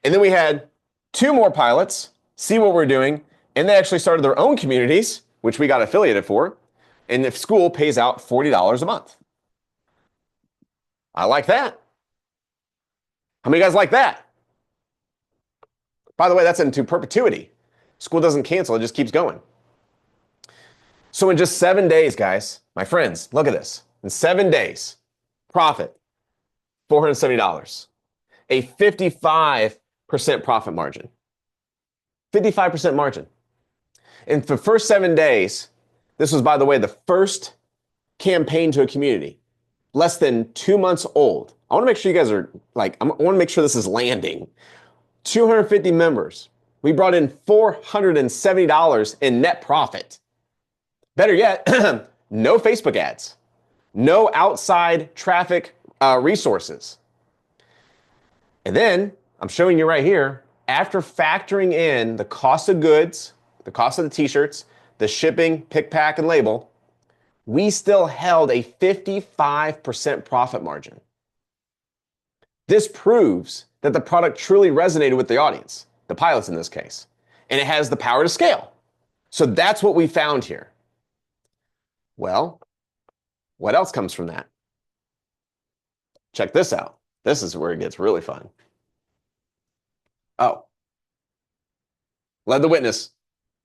And then we had 2 more pilots see what we're doing, and they actually started their own communities, which we got affiliated for, and the school pays out $40 a month. I like that. How many of you guys like that? By the way, that's into perpetuity. School doesn't cancel, it just keeps going. So in just 7 days, guys, my friends, look at this. In 7 days, profit, $470. A 55% profit margin. 55% margin. In the first 7 days, this was, by the way, the first campaign to a community. Less than 2 months old. I want to make sure you guys are like, I want to make sure this is landing. 250 members. We brought in $470 in net profit. Better yet, no Facebook ads, no outside traffic resources. And then I'm showing you right here, after factoring in the cost of goods, the cost of the t-shirts, the shipping, pick, pack, and label, we still held a 55% profit margin. This proves that the product truly resonated with the audience, the pilots in this case, and it has the power to scale. So that's what we found here. Well, what else comes from that? Check this out. This is where it gets really fun. Oh, led the witness.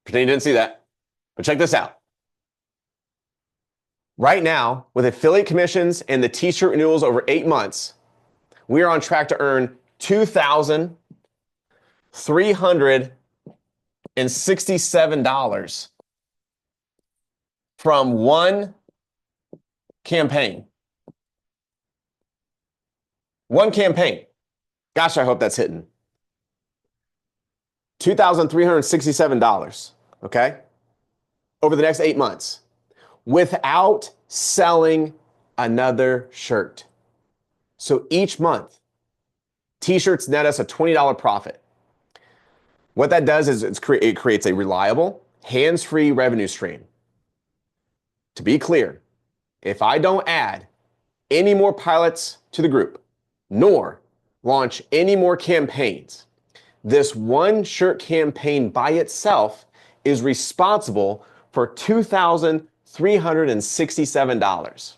Pretend you didn't see that. But check this out. Right now, with affiliate commissions and the t-shirt renewals over 8 months, we are on track to earn $2,367 from one campaign. One campaign. Gosh, I hope that's hitting. $2,367, okay? Over the next 8 months, without selling another shirt. So each month, t-shirts net us a $20 profit. What that does is it creates a reliable, hands-free revenue stream. To be clear, if I don't add any more pilots to the group, nor launch any more campaigns, this one shirt campaign by itself is responsible for $2,367.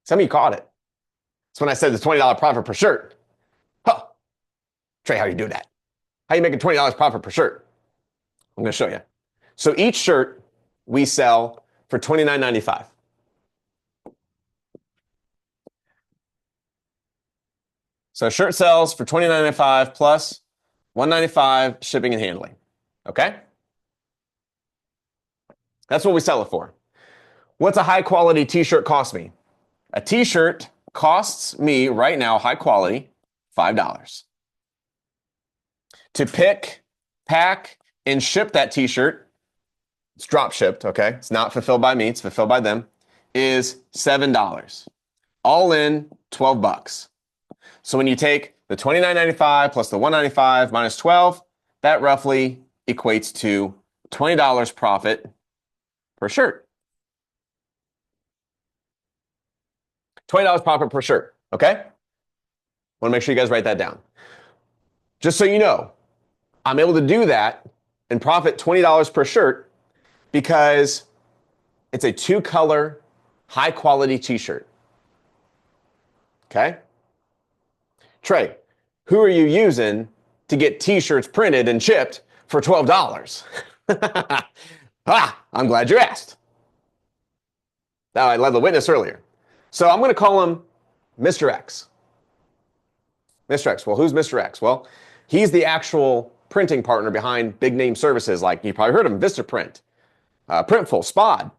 Some of you caught it. That's when I said the $20 profit per shirt. Huh. Trey, how do you do that? How you making $20 profit per shirt? I'm going to show you. So each shirt we sell for $29.95. So a shirt sells for $29.95 plus $195 shipping and handling. Okay? That's what we sell it for. What's a high quality t-shirt cost me? A t-shirt costs me right now, high quality, $5. To pick, pack, and ship that t-shirt, it's drop shipped, okay? It's not fulfilled by me, it's fulfilled by them, is $7. All in, $12. So when you take the $29.95 plus the $195 minus 12, that roughly equates to $20 profit per shirt. $20 profit per shirt, okay? Want to make sure you guys write that down. Just so you know, I'm able to do that and profit $20 per shirt because it's a 2-color, high-quality t-shirt. Okay? Trey, who are you using to get t-shirts printed and shipped for $12? I'm glad you asked. Now, I led the witness earlier. So I'm going to call him Mr. X. Mr. X. Well, who's Mr. X? Well, he's the actual printing partner behind big name services like, you probably heard of him, Vistaprint, Printful, Spod,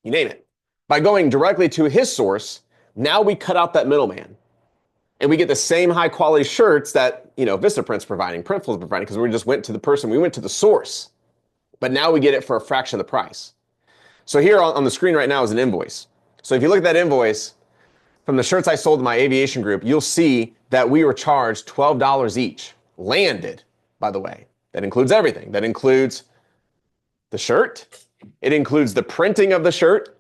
you name it. By going directly to his source, now we cut out that middleman. And we get the same high quality shirts that, Vistaprint's providing, Printful's providing, because we just went to the person, we went to the source. But now we get it for a fraction of the price. So here on the screen right now is an invoice. So if you look at that invoice, from the shirts I sold to my aviation group, you'll see that we were charged $12 each. Landed, by the way. That includes everything. That includes the shirt. It includes the printing of the shirt,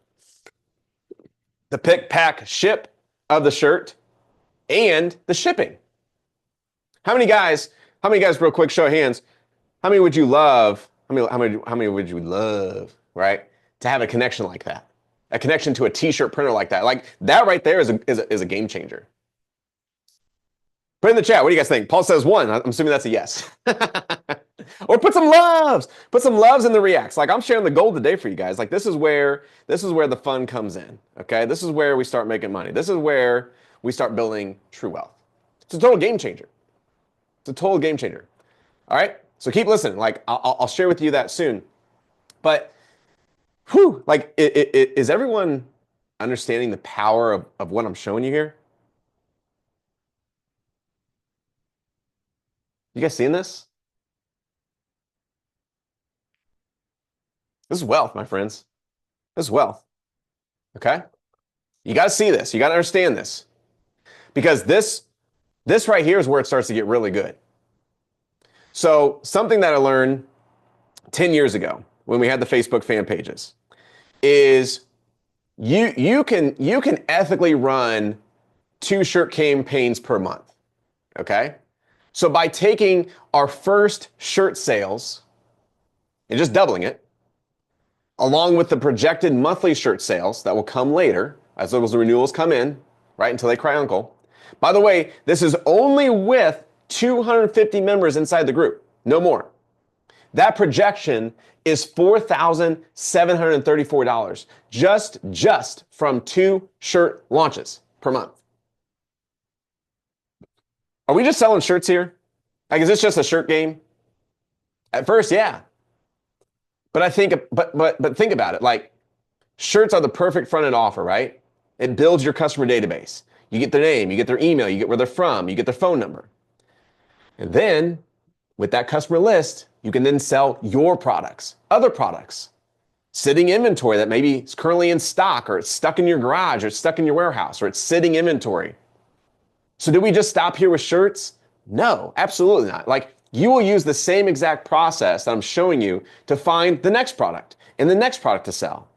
the pick, pack, ship of the shirt, and the shipping. How many guys, real quick, show of hands, how many would you love, how many would you love, right, to have a connection like that? A connection to a t-shirt printer like that. Like that right there is a game changer. Put in the chat, what do you guys think? Paul says 1. I'm assuming that's a yes. Or put some loves. Put some loves in the reacts. Like I'm sharing the gold today for you guys. Like this is where the fun comes in. Okay? This is where we start making money. This is where we start building true wealth. It's a total game changer. It's a total game changer. All right? So keep listening. Like I'll share with you that soon. But like is everyone understanding the power of what I'm showing you here? You guys seeing this? This is wealth, my friends. This is wealth. Okay? You got to see this. You got to understand this. Because this right here is where it starts to get really good. So something that I learned 10 years ago when we had the Facebook fan pages is you can ethically run 2 shirt campaigns per month. Okay? So by taking our first shirt sales and just doubling it, along with the projected monthly shirt sales that will come later as those renewals come in, right, until they cry uncle. By the way, this is only with 250 members inside the group, no more. That projection is $4,734 just from 2 shirt launches per month. Are we just selling shirts here? Like, is this just a shirt game? At first, yeah. But think about it. Like, shirts are the perfect front-end offer, right? It builds your customer database. You get their name, you get their email, you get where they're from, you get their phone number. And then, with that customer list, you can then sell your products, other products, sitting inventory that maybe is currently in stock, or it's stuck in your garage, or it's stuck in your warehouse, or it's sitting inventory. So did we just stop here with shirts? No, absolutely not. Like, you will use the same exact process that I'm showing you to find the next product and the next product to sell.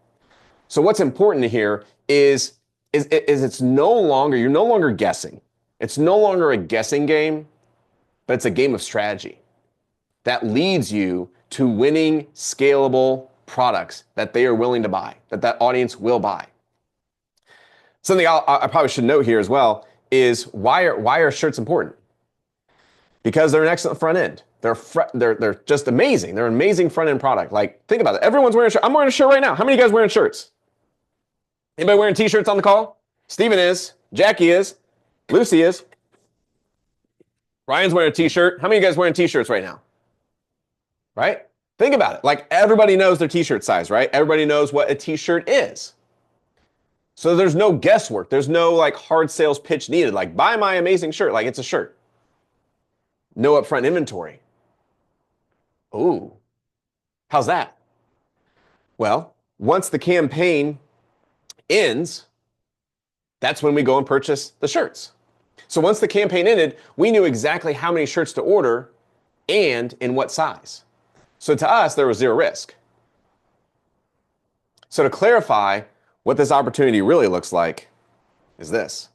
So what's important here is you're no longer guessing. It's no longer a guessing game, but it's a game of strategy that leads you to winning scalable products that they are willing to buy, that audience will buy. Something I probably should note here as well is why are shirts important? Because they're an excellent front end. They're just amazing. They're an amazing front end product. Like, think about it. Everyone's wearing a shirt. I'm wearing a shirt right now. How many of you guys wearing shirts? Anybody wearing t-shirts on the call? Steven is. Jackie is. Lucy is. Ryan's wearing a t-shirt. How many of you guys wearing t-shirts right now? Right? Think about it. Like, everybody knows their t-shirt size, right? Everybody knows what a t-shirt is. So there's no guesswork. There's no like hard sales pitch needed. Like, buy my amazing shirt. Like, it's a shirt. No upfront inventory. Ooh, how's that? Well, once the campaign ends, that's when we go and purchase the shirts. So once the campaign ended, we knew exactly how many shirts to order and in what size. So to us, there was zero risk. So to clarify what this opportunity really looks like is this.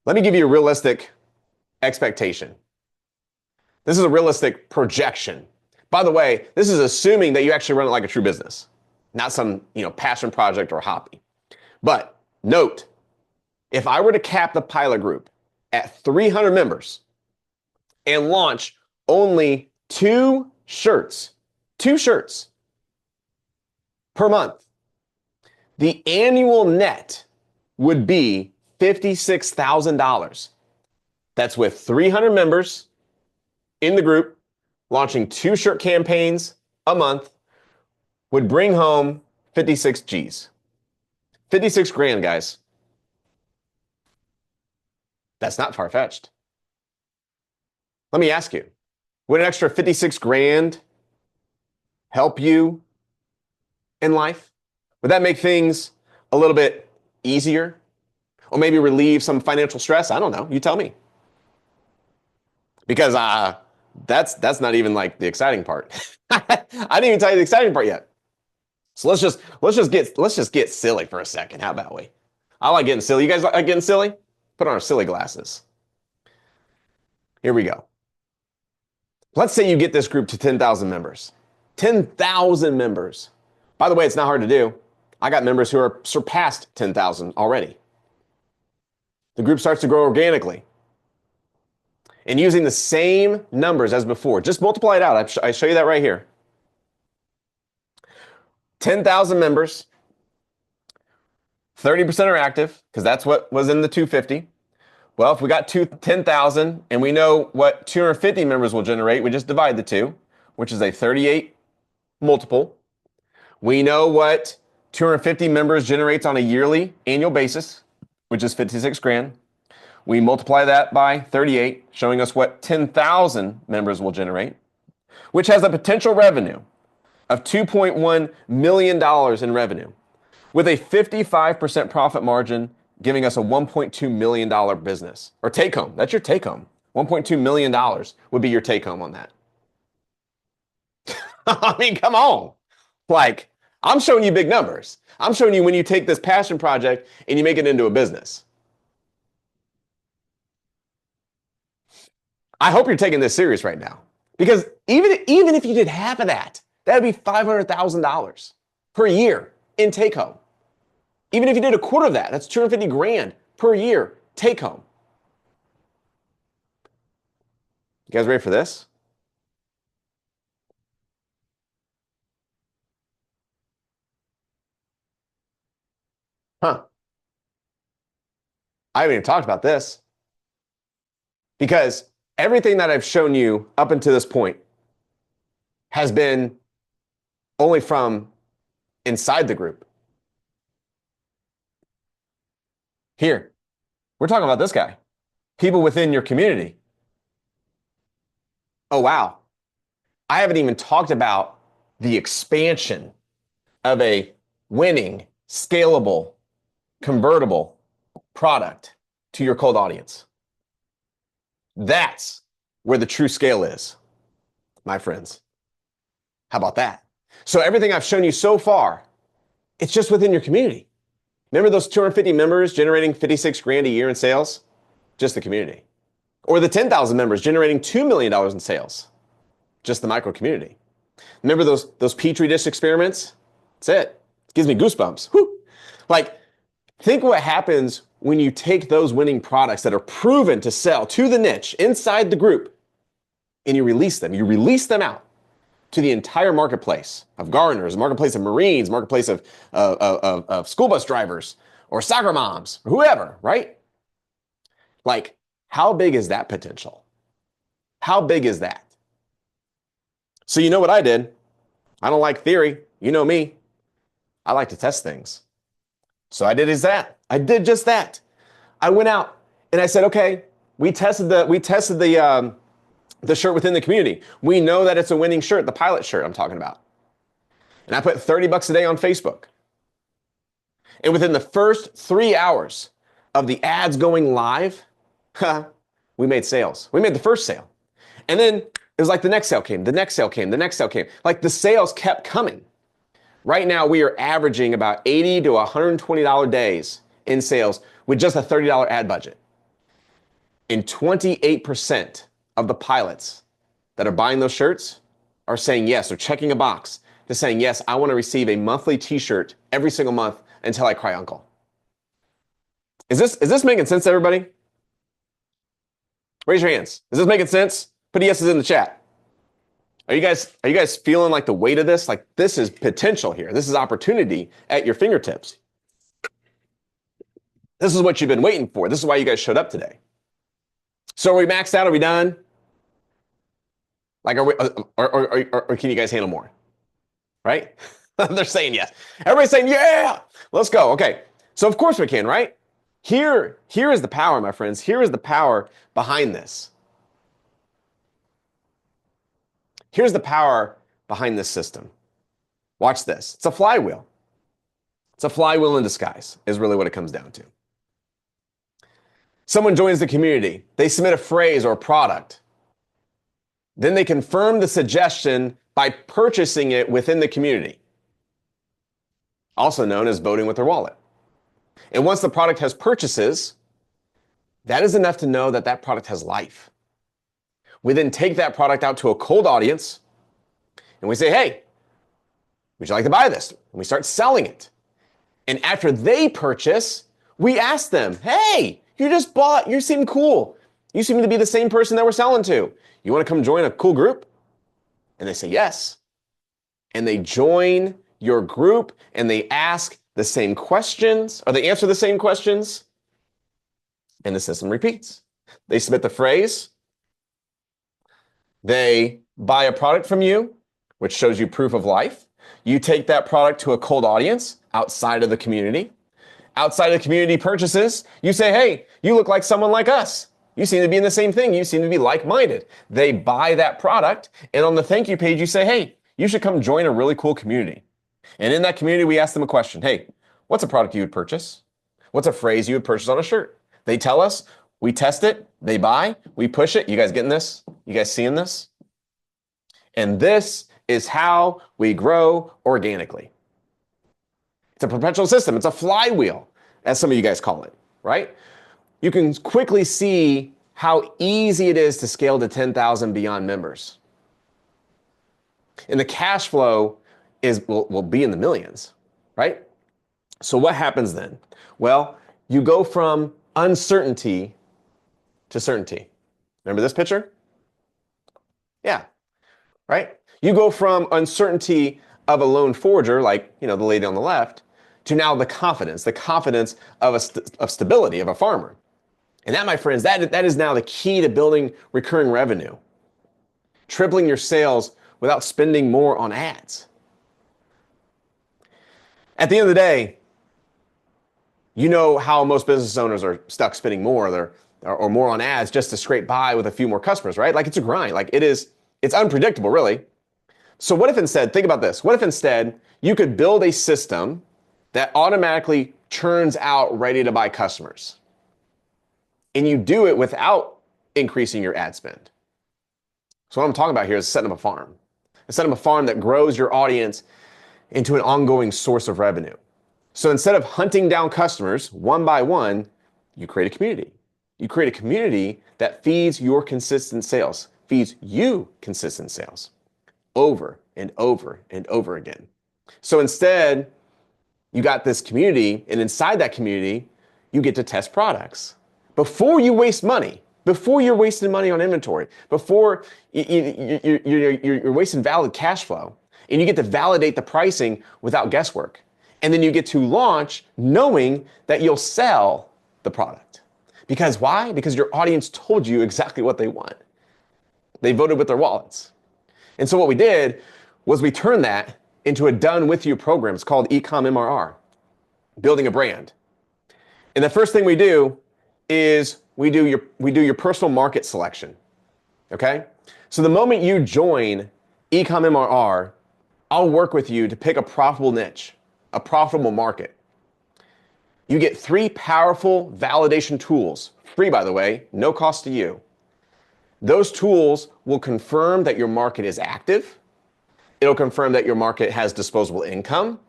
Let me give you a realistic expectation. This is a realistic projection. By the way, this is assuming that you actually run it like a true business, not some, passion project or hobby. But note, if I were to cap the pilot group at 300 members and launch only 2 shirts per month, the annual net would be $56,000. That's with 300 members in the group, launching 2 shirt campaigns a month, would bring home 56 G's. 56 grand, guys. That's not far-fetched. Let me ask you, would an extra 56 grand help you in life? Would that make things a little bit easier? Or maybe relieve some financial stress? I don't know. You tell me. Because that's not even like the exciting part. I didn't even tell you the exciting part yet. So let's just get silly for a second. How about we? I like getting silly. You guys like getting silly? Put on our silly glasses. Here we go. Let's say you get this group to 10,000 members. 10,000 members. By the way, it's not hard to do. I got members who are surpassed 10,000 already. The group starts to grow organically. And using the same numbers as before, just multiply it out. I show you that right here. 10,000 members, 30% are active, because that's what was in the 250. Well, if we got 10,000 and we know what 250 members will generate, we just divide the two, which is a 38 multiple. We know what 250 members generates on a yearly annual basis, which is 56 grand. We multiply that by 38, showing us what 10,000 members will generate, which has a potential revenue of $2.1 million in revenue, with a 55% profit margin, giving us a $1.2 million business. Or take home. That's your take home. $1.2 million would be your take home on that. I mean, come on. Like, I'm showing you big numbers. I'm showing you when you take this passion project and you make it into a business. I hope you're taking this serious right now. Because even if you did half of that, that would be $500,000 per year in take home. Even if you did a quarter of that, that's 250 grand per year take home. You guys ready for this? Huh. I haven't even talked about this. Because everything that I've shown you up until this point has been only from inside the group. Here, we're talking about this guy. People within your community. Oh, wow. I haven't even talked about the expansion of a winning, scalable, convertible product to your cold audience. That's where the true scale is, my friends. How about that? So everything I've shown you so far, it's just within your community. Remember those 250 members generating 56 grand a year in sales? Just the community. Or the 10,000 members generating $2 million in sales? Just the micro community. Remember those Petri dish experiments? That's it. It gives me goosebumps. Whew. Like, think what happens when you take those winning products that are proven to sell to the niche inside the group and you release them. You release them out to the entire marketplace of gardeners, marketplace of Marines, marketplace of school bus drivers or soccer moms, or whoever, right? Like, how big is that potential? How big is that? So you know what I did? I don't like theory. You know me. I like to test things. So I did just that. I went out and I said, okay, we tested the shirt within the community. We know that it's a winning shirt, the pilot shirt I'm talking about. And I put $30 a day on Facebook. And within the first 3 hours of the ads going live, we made sales. We made the first sale. And then it was like the next sale came, the next sale came, the next sale came. Like the sales kept coming. Right now, we are averaging about $80 to $120 days in sales with just a $30 ad budget. And 28% of the pilots that are buying those shirts are saying yes, they're checking a box. They're saying, yes, I want to receive a monthly t-shirt every single month until I cry uncle. Is this making sense to everybody? Raise your hands. Is this making sense? Put yeses in the chat. Are you guys feeling like the weight of this? Like this is potential here. This is opportunity at your fingertips. This is what you've been waiting for. This is why you guys showed up today. So are we maxed out? Are we done? Like, are we, or can you guys handle more? Right? They're saying yes. Everybody's saying, yeah, let's go. Okay. So of course we can, right? Here is the power, my friends. Here is the power behind this. Here's the power behind this system. Watch this. It's a flywheel. It's a flywheel in disguise, is really what it comes down to. Someone joins the community. They submit a phrase or a product. Then they confirm the suggestion by purchasing it within the community, also known as voting with their wallet. And once the product has purchases, that is enough to know that that product has life. We then take that product out to a cold audience and we say, hey, would you like to buy this? And we start selling it. And after they purchase, we ask them, hey, you just bought, you seem cool. You seem to be the same person that we're selling to. You want to come join a cool group? And they say yes. And they join your group and they ask the same questions, or they answer the same questions, and the system repeats. They submit the phrase, they buy a product from you, which shows you proof of life. You take that product to a cold audience outside of the community. Outside of the community purchases, you say, hey, you look like someone like us. You seem to be in the same thing. You seem to be like-minded. They buy that product, and on the thank you page, you say, hey, you should come join a really cool community. And in that community, we ask them a question. Hey, what's a product you would purchase? What's a phrase you would purchase on a shirt? They tell us, we test it, they buy, we push it. You guys getting this? You guys seeing this? And this is how we grow organically. It's a perpetual system. It's a flywheel, as some of you guys call it, right? You can quickly see how easy it is to scale to 10,000 beyond members. And the cash flow will be in the millions, right? So what happens then? Well, you go from uncertainty to certainty. Remember this picture? Yeah, right? You go from uncertainty of a lone forager, like, the lady on the left, to now the confidence of stability of a farmer. And that, my friends, that is now the key to building recurring revenue. Tripling your sales without spending more on ads. At the end of the day, you know how most business owners are stuck spending more or more on ads just to scrape by with a few more customers, right? Like, it's a grind. Like, it's unpredictable, really. So what if instead, think about this. What if instead you could build a system that automatically churns out ready-to-buy customers? And you do it without increasing your ad spend. So what I'm talking about here is setting up a farm. Setting up a farm that grows your audience into an ongoing source of revenue. So instead of hunting down customers one by one, you create a community. You create a community that feeds your consistent sales, feeds you consistent sales over and over and over again. So instead, you got this community, and inside that community, you get to test products. Before you waste money, before you're wasting money on inventory, before you're wasting valid cash flow, and you get to validate the pricing without guesswork. And then you get to launch knowing that you'll sell the product. Because why? Because your audience told you exactly what they want. They voted with their wallets. And so what we did was we turned that into a done with you program. It's called Ecom MRR, building a brand. And the first thing we do is we do your personal market selection. Okay? So the moment you join Ecom MRR, I'll work with you to pick a profitable niche, a profitable market. You get 3 powerful validation tools, free by the way, no cost to you. Those tools will confirm that your market is active. It'll confirm that your market has disposable income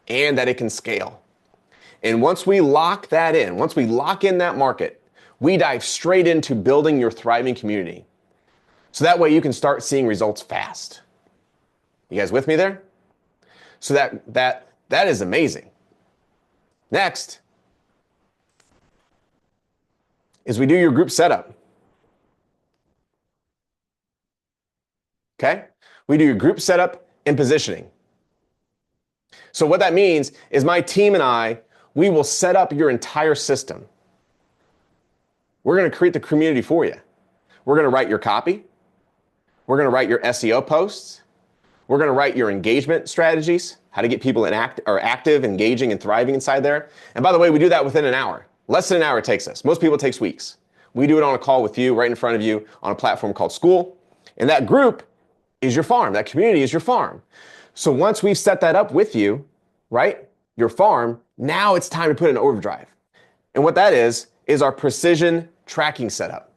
and that it can scale. And once we lock that in, once we lock in that market, we dive straight into building your thriving community. So that way you can start seeing results fast. You guys with me there? So that is amazing. Next is we do your group setup. Okay? We do your group setup and positioning. So what that means is my team and I We will set up your entire system. We're going to create the community for you. We're going to write your copy. We're going to write your SEO posts. We're going to write your engagement strategies, how to get people active, engaging, and thriving inside there. And by the way, we do that within an hour. Less than an hour it takes us. Most people it takes weeks. We do it on a call with you, right in front of you, on a platform called School. And that group is your farm. That community is your farm. So once we've set that up with you, right, your farm, now it's time to put in overdrive. And what that is our precision tracking setup.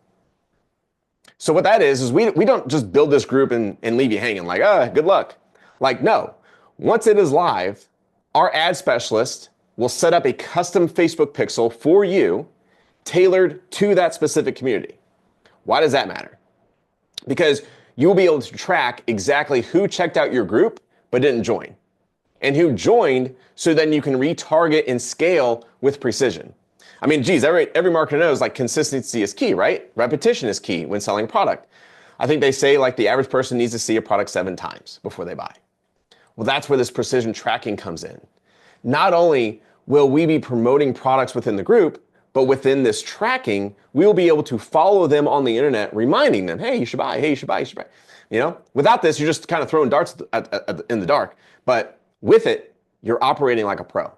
So what that is we don't just build this group and leave you hanging like, good luck. Like, no. Once it is live, our ad specialist will set up a custom Facebook pixel for you, tailored to that specific community. Why does that matter? Because you'll be able to track exactly who checked out your group but didn't join, and who joined, so then you can retarget and scale with precision. I mean, geez, every marketer knows like consistency is key, right? Repetition is key when selling a product. I think they say like the average person needs to see a product 7 times before they buy. Well, that's where this precision tracking comes in. Not only will we be promoting products within the group, but within this tracking, we will be able to follow them on the internet, reminding them, hey, you should buy, hey, you should buy, you should buy. You know, without this, you're just kind of throwing darts in the dark. But with it, you're operating like a pro.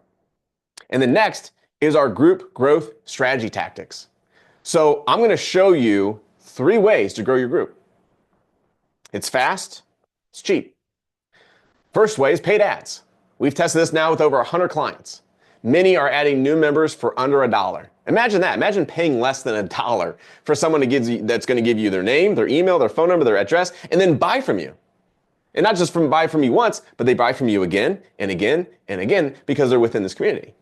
And the next is our group growth strategy tactics. So I'm going to show you 3 ways to grow your group. It's fast, it's cheap. First way is paid ads. We've tested this now with over 100 clients. Many are adding new members for under $1. Imagine that. Imagine paying less than $1 for someone that's going to give you their name, their email, their phone number, their address, and then buy from you. And not just buy from you once, but they buy from you again and again and again because they're within this community.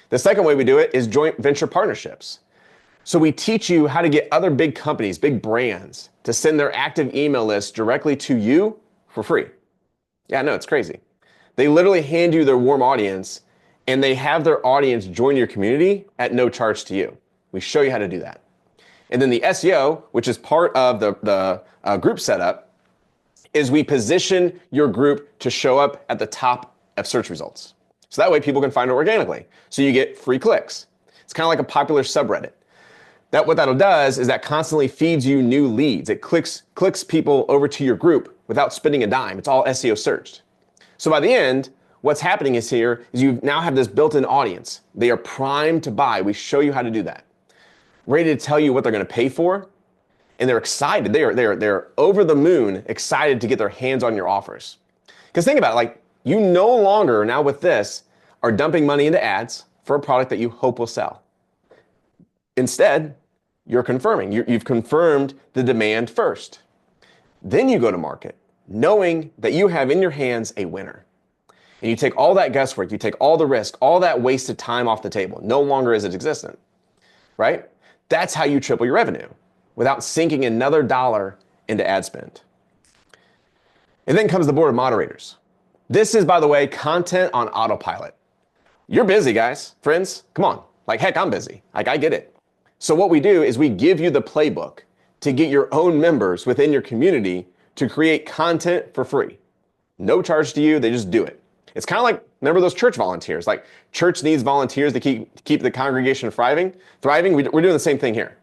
The second way we do it is joint venture partnerships. So we teach you how to get other big companies, big brands, to send their active email list directly to you for free. Yeah, no, it's crazy. They literally hand you their warm audience, and they have their audience join your community at no charge to you. We show you how to do that. And then the SEO, which is part of the group setup, is we position your group to show up at the top of search results. So that way people can find it organically. So you get free clicks. It's kind of like a popular subreddit. What that does is that constantly feeds you new leads. It clicks people over to your group without spending a dime. It's all SEO searched. So by the end, what's happening is you now have this built-in audience. They are primed to buy. We show you how to do that. Ready to tell you what they're going to pay for, and they're excited. They're over the moon excited to get their hands on your offers. Because think about it, like you no longer now with this are dumping money into ads for a product that you hope will sell. Instead, you're confirming. You've confirmed the demand first. Then you go to market, knowing that you have in your hands a winner. And you take all that guesswork, you take all the risk, all that wasted time off the table. No longer is it existent, right? That's how you triple your revenue without sinking another dollar into ad spend. And then comes the board of moderators. This is, by the way, content on autopilot. You're busy, guys, friends. Come on. Like, heck, I'm busy. Like, I get it. So what we do is we give you the playbook to get your own members within your community to create content for free. No charge to you. They just do it. It's kind of like, remember those church volunteers? Like, church needs volunteers to keep the congregation thriving. We're doing the same thing here.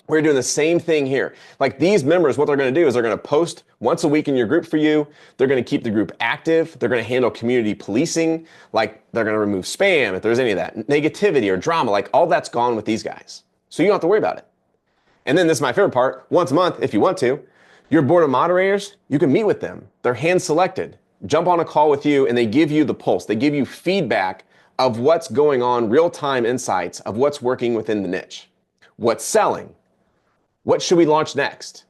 We're doing the same thing here. Like these members, what they're going to do is they're going to post once a week in your group for you. They're going to keep the group active. They're going to handle community policing. Like they're going to remove spam if there's any of that negativity or drama. Like all that's gone with these guys. So you don't have to worry about it. And then this is my favorite part. Once a month, if you want to, your board of moderators, you can meet with them. They're hand selected. Jump on a call with you and they give you the pulse. They give you feedback of what's going on, real-time insights of what's working within the niche. What's selling? What should we launch next?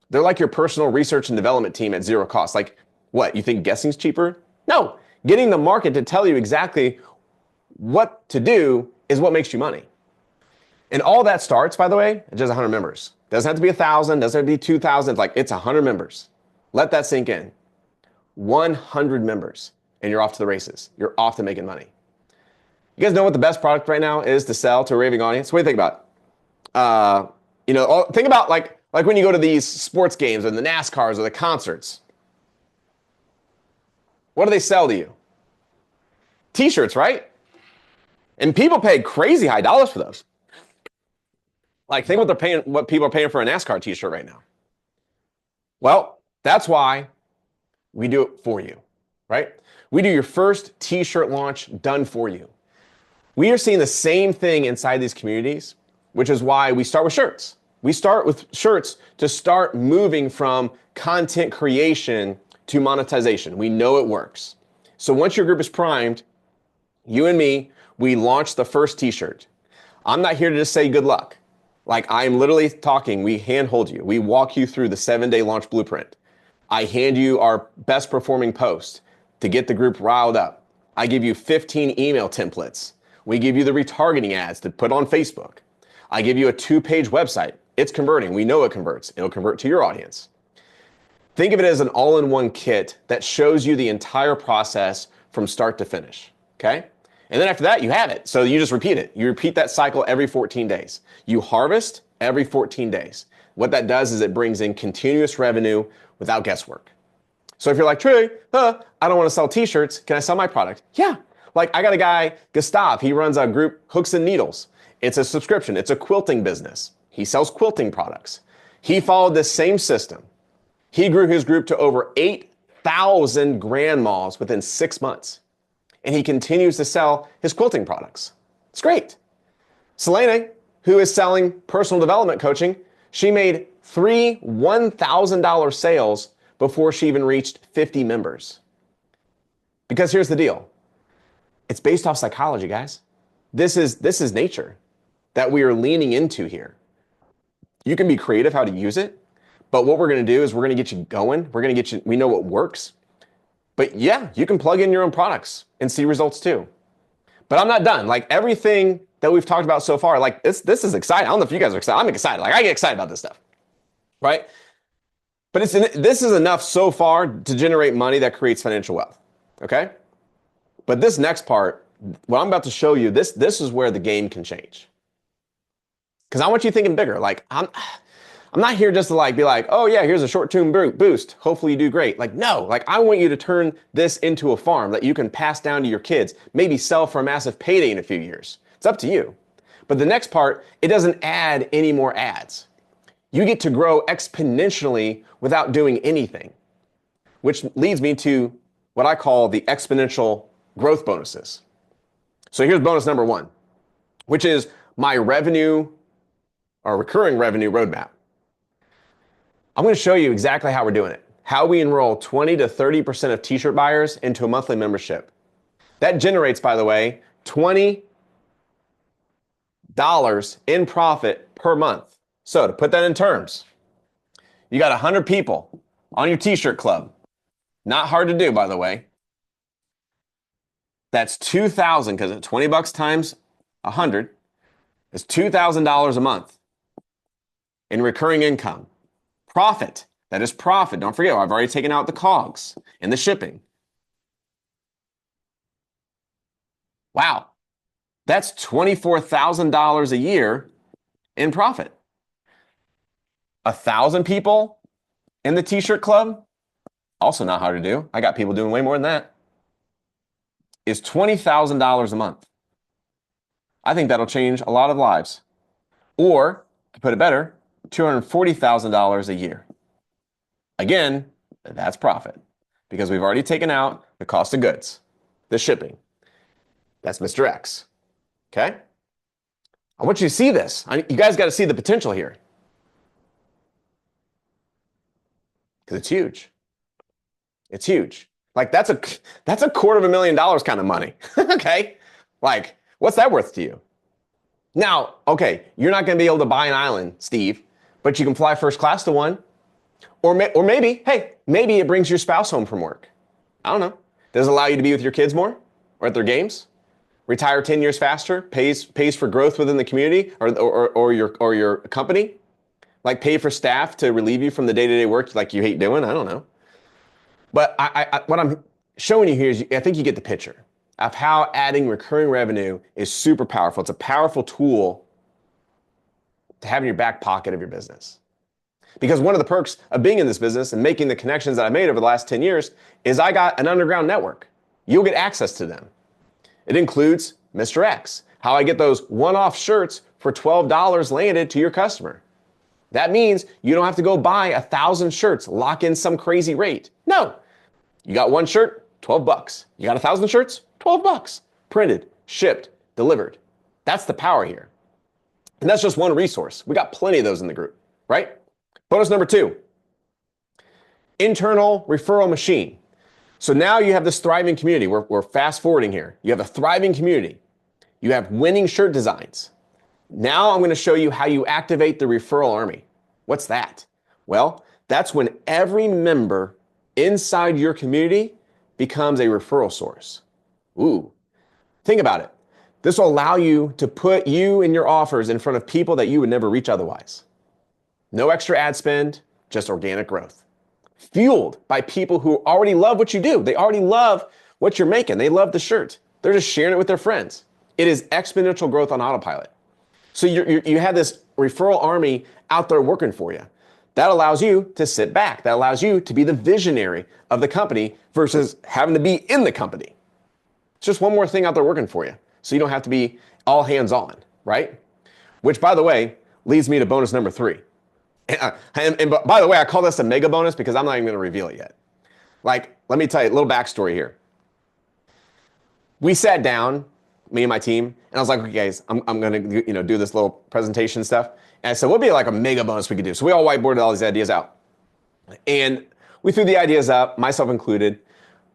They're like your personal research and development team at zero cost. Like, what, you think guessing's cheaper? No, getting the market to tell you exactly what to do is what makes you money. And all that starts, by the way, at just 100 members. Doesn't have to be 1,000, doesn't have to be 2,000. Like, it's 100 members. Let that sink in. 100 members, and you're off to the races. You're off to making money. You guys know what the best product right now is to sell to a raving audience? What do you think about? Think about like when you go to these sports games or the NASCARs or the concerts. What do they sell to you? T-shirts, right? And people pay crazy high dollars for those. Like, think what people are paying for a NASCAR t-shirt right now. Well, that's why we do it for you, right? We do your first t-shirt launch done for you. We are seeing the same thing inside these communities, which is why we start with shirts. We start with shirts to start moving from content creation to monetization. We know it works. So once your group is primed, you and me, we launch the first t-shirt. I'm not here to just say good luck. Like, I'm literally talking, we handhold you. We walk you through the 7-day launch blueprint. I hand you our best performing post to get the group riled up. I give you 15 email templates. We give you the retargeting ads to put on Facebook. I give you a 2-page website. It's converting. We know it converts. It'll convert to your audience. Think of it as an all-in-one kit that shows you the entire process from start to finish, okay? And then after that, you have it. So you just repeat it. You repeat that cycle every 14 days. You harvest every 14 days. What that does is it brings in continuous revenue without guesswork. So if you're like, Trey, I don't want to sell t-shirts. Can I sell my product? Yeah. Like, I got a guy, Gustav. He runs a group, Hooks and Needles. It's a subscription. It's a quilting business. He sells quilting products. He followed this same system. He grew his group to over 8,000 grandmas within 6 months. And he continues to sell his quilting products. It's great. Selene, who is selling personal development coaching, she made 3 $1,000 sales before she even reached 50 members. Because here's the deal. It's based off psychology, guys. This is nature that we are leaning into here. You can be creative how to use it, but what we're going to do is we're going to get you going. We're going to get you, we know what works. But yeah, you can plug in your own products and see results too. But I'm not done. Like, everything that we've talked about so far, like, this is exciting. I don't know if you guys are excited. I'm excited. Like, I get excited about this stuff, right? But this is enough so far to generate money that creates financial wealth, okay? But this next part, what I'm about to show you, this is where the game can change. Because I want you thinking bigger. Like, I'm not here just to like be like, oh yeah, here's a short-term boost. Hopefully you do great. Like, no, like, I want you to turn this into a farm that you can pass down to your kids, maybe sell for a massive payday in a few years. It's up to you. But the next part, it doesn't add any more ads. You get to grow exponentially without doing anything, which leads me to what I call the exponential growth bonuses. So here's bonus number 1, which is my revenue or recurring revenue roadmap. I'm going to show you exactly how we're doing it. How we enroll 20 to 30% of t-shirt buyers into a monthly membership. That generates, by the way, $20 in profit per month. So to put that in terms, you got 100 people on your t-shirt club. Not hard to do, by the way. That's $2,000, because at $20 times 100 is $2,000 a month in recurring income. Profit. That is profit. Don't forget, I've already taken out the COGS and the shipping. Wow. That's $24,000 a year in profit. 1,000 people in the t-shirt club, also not hard to do. I got people doing way more than that. Is $20,000 a month. I think that'll change a lot of lives. Or, to put it better, $240,000 a year. Again, that's profit, because we've already taken out the cost of goods, the shipping. That's Mr. X. Okay? I want you to see this. You guys got to see the potential here, because it's huge. It's huge. Like, that's a $250,000 kind of money. Okay? Like, what's that worth to you? Now, okay, you're not going to be able to buy an island, Steve, but you can fly first class to one. Or maybe, hey, maybe it brings your spouse home from work. I don't know. Does it allow you to be with your kids more or at their games? Retire 10 years faster, pays for growth within the community or your company? Like, pay for staff to relieve you from the day-to-day work like you hate doing? I don't know. But what I'm showing you here is, I think you get the picture of how adding recurring revenue is super powerful. It's a powerful tool to have in your back pocket of your business. Because one of the perks of being in this business and making the connections that I made over the last 10 years is I got an underground network. You'll get access to them. It includes Mr. X. How I get those one-off shirts for $12 landed to your customer. That means you don't have to go buy 1,000 shirts, lock in some crazy rate. No, you got one shirt, 12 bucks. You got 1,000 shirts, 12 bucks. Printed, shipped, delivered. That's the power here. And that's just one resource. We got plenty of those in the group, right? Bonus number 2, internal referral machine. So now you have this thriving community. We're fast forwarding here. You have a thriving community. You have winning shirt designs. Now I'm going to show you how you activate the referral army. What's that? Well, that's when every member inside your community becomes a referral source. Ooh, think about it. This will allow you to put you and your offers in front of people that you would never reach otherwise. No extra ad spend, just organic growth. Fueled by people who already love what you do. They already love what you're making. They love the shirt. They're just sharing it with their friends. It is exponential growth on autopilot. So you have this referral army out there working for you. That allows you to sit back. That allows you to be the visionary of the company versus having to be in the company. It's just one more thing out there working for you. So you don't have to be all hands on, right? Which, by the way, leads me to bonus number 3. And by the way, I call this a mega bonus because I'm not even going to reveal it yet. Like, let me tell you a little backstory here. We sat down, me and my team, and I was like, okay, guys, I'm going to do this little presentation stuff. And I said, what would be like a mega bonus we could do? So we all whiteboarded all these ideas out. And we threw the ideas up, myself included.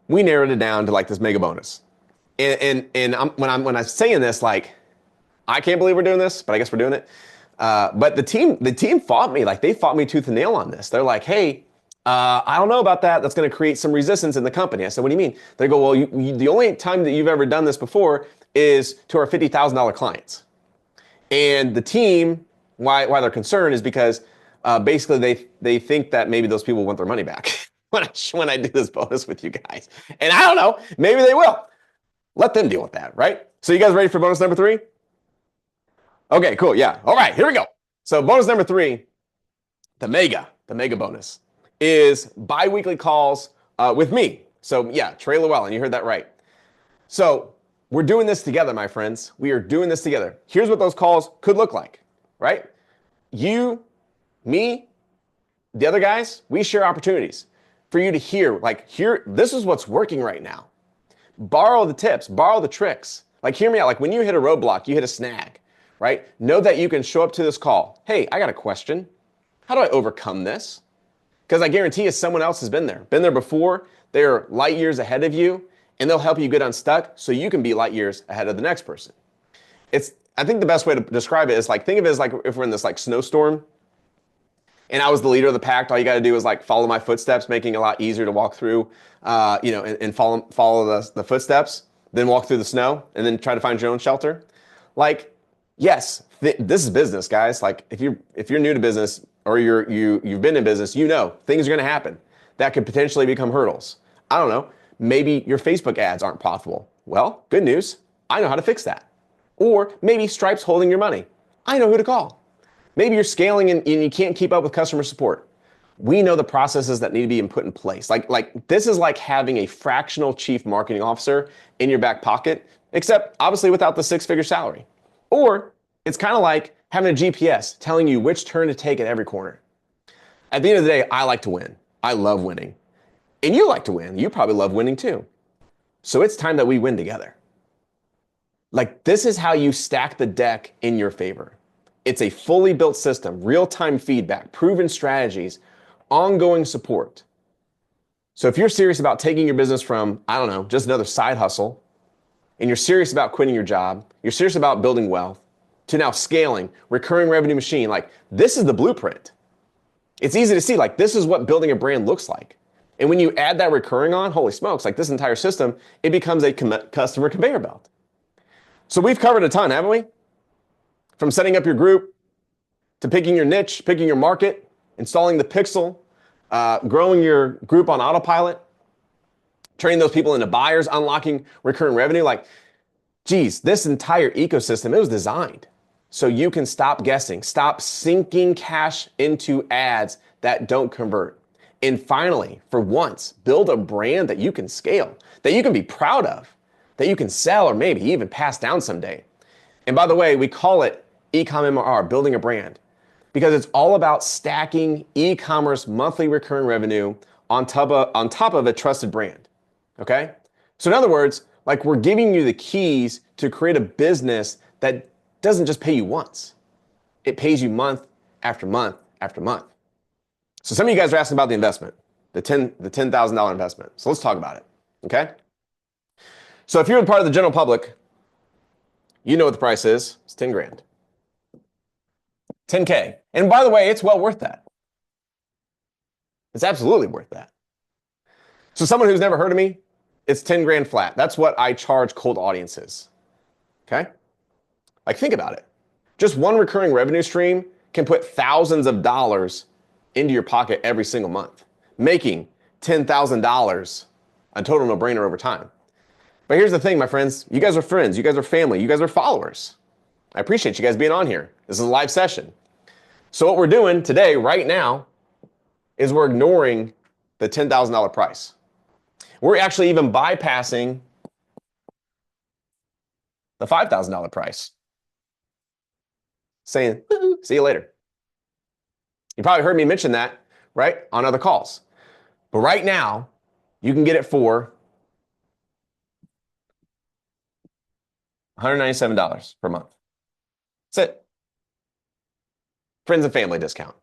We narrowed it down to like this mega bonus. And when I'm saying this, like, I can't believe we're doing this, but I guess we're doing it. But the team fought me. Like, they fought me tooth and nail on this. They're like, hey, I don't know about that. That's going to create some resistance in the company. I said, what do you mean? They go, well, the only time that you've ever done this before is to our $50,000 clients. And the team, why they're concerned is because basically they think that maybe those people want their money back when I do this bonus with you guys. And I don't know, maybe they will. Let them deal with that, right? So you guys ready for bonus number 3? Okay, cool. Yeah. All right, here we go. So bonus number 3, the mega bonus is bi-weekly calls with me. So yeah, Trey Llewellyn, you heard that right. So we're doing this together, my friends. We are doing this together. Here's what those calls could look like, right? You, me, the other guys, we share opportunities for you to hear, this is what's working right now. Borrow the tips, borrow the tricks. Like, hear me out. Like, when you hit a roadblock, you hit a snag, right? Know that you can show up to this call. Hey, I got a question. How do I overcome this? Because I guarantee you someone else has been there before. They're light years ahead of you, and they'll help you get unstuck so you can be light years ahead of the next person. I think the best way to describe it is like, think of it as like if we're in this like snowstorm and I was the leader of the pack. All you got to do is like follow my footsteps, making it a lot easier to walk through, and follow the footsteps, then walk through the snow and then try to find your own shelter. Like, yes, this is business, guys. Like, if you're new to business or you've been in business, you know things are going to happen that could potentially become hurdles. I don't know. Maybe your Facebook ads aren't profitable. Well, good news. I know how to fix that. Or maybe Stripe's holding your money. I know who to call. Maybe you're scaling and you can't keep up with customer support. We know the processes that need to be put in place. Like this is like having a fractional chief marketing officer in your back pocket, except obviously without the 6-figure salary. Or it's kind of like having a GPS telling you which turn to take at every corner. At the end of the day, I like to win. I love winning. And you like to win. You probably love winning too. So it's time that we win together. Like, this is how you stack the deck in your favor. It's a fully built system, real-time feedback, proven strategies, ongoing support. So if you're serious about taking your business from, I don't know, just another side hustle, and you're serious about quitting your job, you're serious about building wealth, to now scaling, recurring revenue machine, like, this is the blueprint. It's easy to see, like, this is what building a brand looks like. And when you add that recurring on, holy smokes, like this entire system, it becomes a customer conveyor belt. So we've covered a ton, haven't we? From setting up your group, to picking your niche, picking your market, installing the pixel, growing your group on autopilot, turning those people into buyers, unlocking recurring revenue. Like, geez, this entire ecosystem, it was designed so you can stop guessing, stop sinking cash into ads that don't convert. And finally, for once, build a brand that you can scale, that you can be proud of, that you can sell or maybe even pass down someday. And by the way, we call it Ecom MRR, building a brand, because it's all about stacking e-commerce monthly recurring revenue on top of a trusted brand. Okay? So in other words, like we're giving you the keys to create a business that doesn't just pay you once. It pays you month after month after month. So some of you guys are asking about the investment, the $10,000 investment. So let's talk about it. Okay? So if you're part of the general public, you know what the price is. It's 10 grand. 10K. And by the way, it's well worth that. It's absolutely worth that. So someone who's never heard of me, it's 10 grand flat. That's what I charge cold audiences. Okay? Like think about it. Just one recurring revenue stream can put thousands of dollars into your pocket every single month, making $10,000 a total no-brainer over time. But here's the thing, my friends. You guys are friends. You guys are family. You guys are followers. I appreciate you guys being on here. This is a live session. So what we're doing today, right now, is we're ignoring the $10,000 price. We're actually even bypassing the $5,000 price. Saying, see you later. You probably heard me mention that, right, on other calls. But right now, you can get it for $197 per month. That's it. Friends and family discount.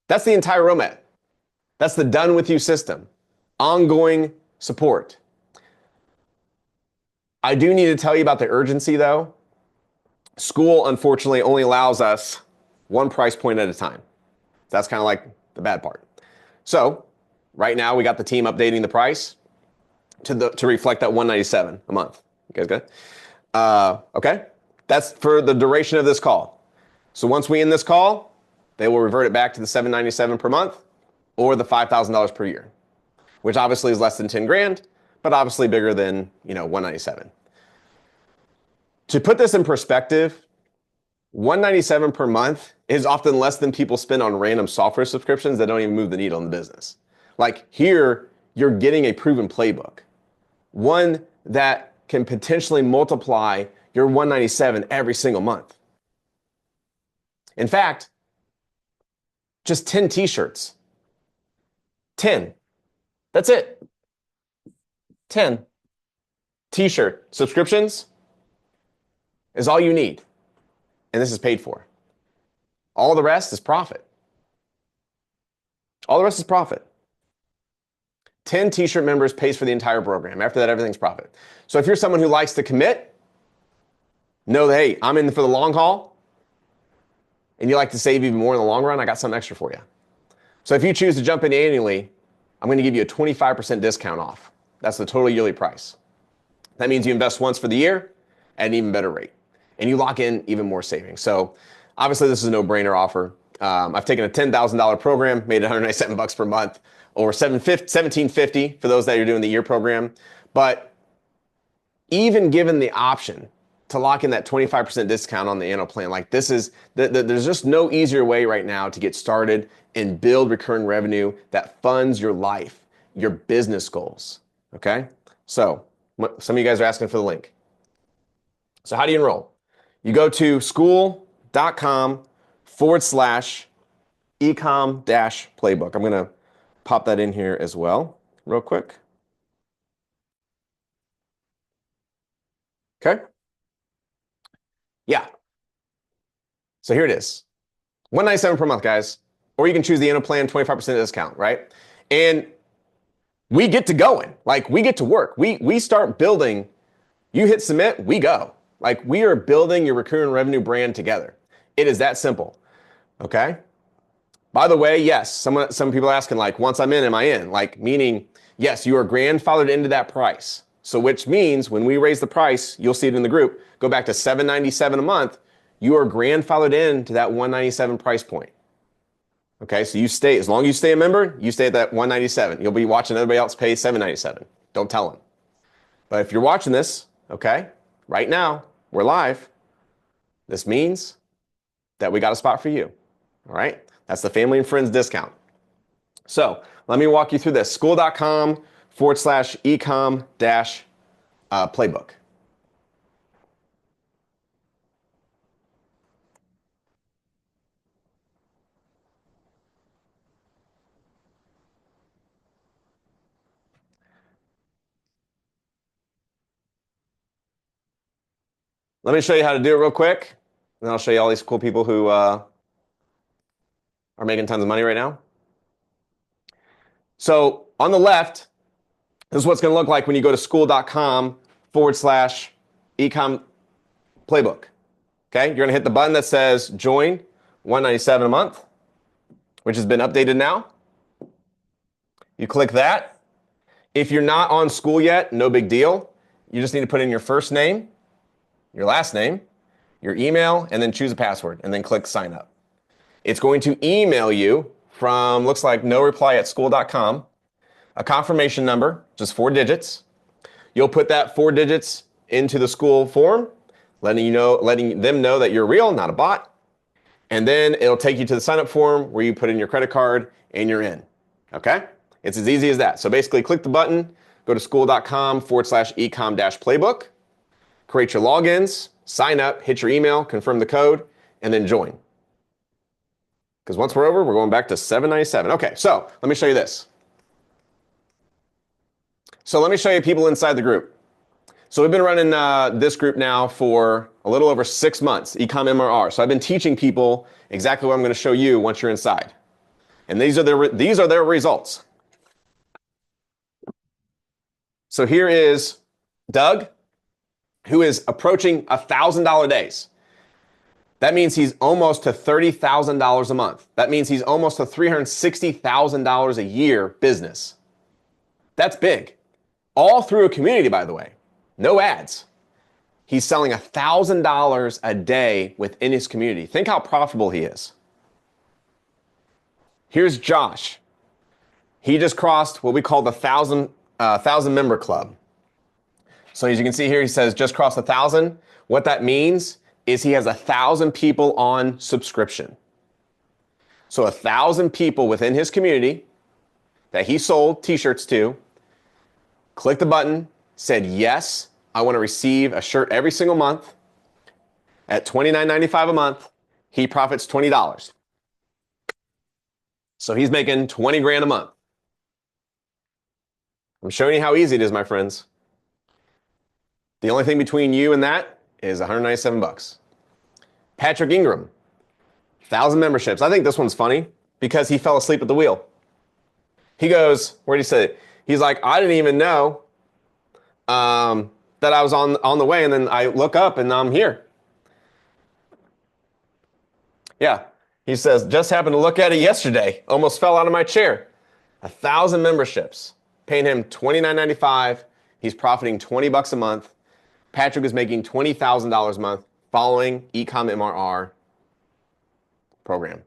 That's the entire roadmap. That's the done with you system. Ongoing support. I do need to tell you about the urgency though. School, unfortunately, only allows us one price point at a time. That's kind of like the bad part. So right now we got the team updating the price to reflect that $197 a month. You guys good? Okay. That's for the duration of this call. So once we end this call, they will revert it back to the $797 per month or the $5,000 per year, which obviously is less than 10 grand, but obviously bigger than, $197. To put this in perspective, $197 per month is often less than people spend on random software subscriptions that don't even move the needle in the business. Like here, you're getting a proven playbook, one that can potentially multiply your $197 every single month. In fact, just 10 t-shirts. 10. That's it. 10 t-shirt subscriptions is all you need. And this is paid for. All the rest is profit. All the rest is profit. 10 t-shirt members pays for the entire program. After that, everything's profit. So if you're someone who likes to commit, know that, hey, I'm in for the long haul, and you like to save even more in the long run, I got something extra for you. So if you choose to jump in annually, I'm going to give you a 25% discount off. That's the total yearly price. That means you invest once for the year at an even better rate. And you lock in even more savings. So obviously this is a no-brainer offer. I've taken a $10,000 program, made it $197 per month, or $1,750 for those that are doing the year program. But even given the option to lock in that 25% discount on the annual plan, like this is, there's just no easier way right now to get started and build recurring revenue that funds your life, your business goals, okay? So some of you guys are asking for the link. So how do you enroll? You go to school.com/ecom-playbook. I'm going to pop that in here as well, real quick. Okay. Yeah. So here it is. $197 per month, guys. Or you can choose the annual plan, 25% discount, right? And we get to going. Like we get to work. We start building. You hit submit, we go. Like we are building your recurring revenue brand together. It is that simple. Okay. By the way, yes, some people are asking like, once I'm in, am I in? Like meaning, yes, you are grandfathered into that price. So which means when we raise the price, you'll see it in the group, go back to $797 a month, you are grandfathered into that $197 price point. Okay, so you stay, as long as you stay a member, you stay at that $197. You'll be watching everybody else pay $797. Don't tell them. But if you're watching this, okay, right now, we're live. This means that we got a spot for you. All right, that's the family and friends discount. So let me walk you through this. School.com/ecom-playbook. Let me show you how to do it real quick. And then I'll show you all these cool people who are making tons of money right now. So on the left, this is what's going to look like when you go to school.com/ecom playbook. Okay, you're going to hit the button that says join, $197 a month, which has been updated now. You click that. If you're not on school yet, no big deal. You just need to put in your first name, your last name, your email, and then choose a password, and then click sign up. It's going to email you from, looks like no reply at school.com, a confirmation number, just 4 digits. You'll put that 4 digits into the school form, letting them know that you're real, not a bot. And then it'll take you to the sign up form where you put in your credit card and you're in. Okay? It's as easy as that. So basically click the button, go to school.com/ecom-playbook, create your logins, sign up, hit your email, confirm the code, and then join. Because once we're over, we're going back to $797. Okay, so let me show you this. So let me show you people inside the group. So we've been running this group now for a little over 6 months, Ecom MRR. So I've been teaching people exactly what I'm going to show you once you're inside. And these are their results. So here is Doug, who is approaching $1,000 days. That means he's almost to $30,000 a month. That means he's almost to $360,000 a year business. That's big. All through a community, by the way. No ads. He's selling $1,000 a day within his community. Think how profitable he is. Here's Josh. He just crossed what we call the 1,000 member club. So as you can see here, he says just crossed 1,000. What that means is he has 1,000 people on subscription. So 1,000 people within his community that he sold t-shirts to, clicked the button, said, yes, I want to receive a shirt every single month at $29.95 a month. He profits $20. So he's making 20 grand a month. I'm showing you how easy it is, my friends. The only thing between you and that is 197 bucks. Patrick Ingram, 1,000 memberships. I think this one's funny because he fell asleep at the wheel. He goes, where did he say it? He's like, I didn't even know that I was on the way, and then I look up and I'm here. Yeah, he says, just happened to look at it yesterday. Almost fell out of my chair. 1,000 memberships, paying him $29.95. He's profiting 20 bucks a month. Patrick is making $20,000 a month following Ecom MRR program.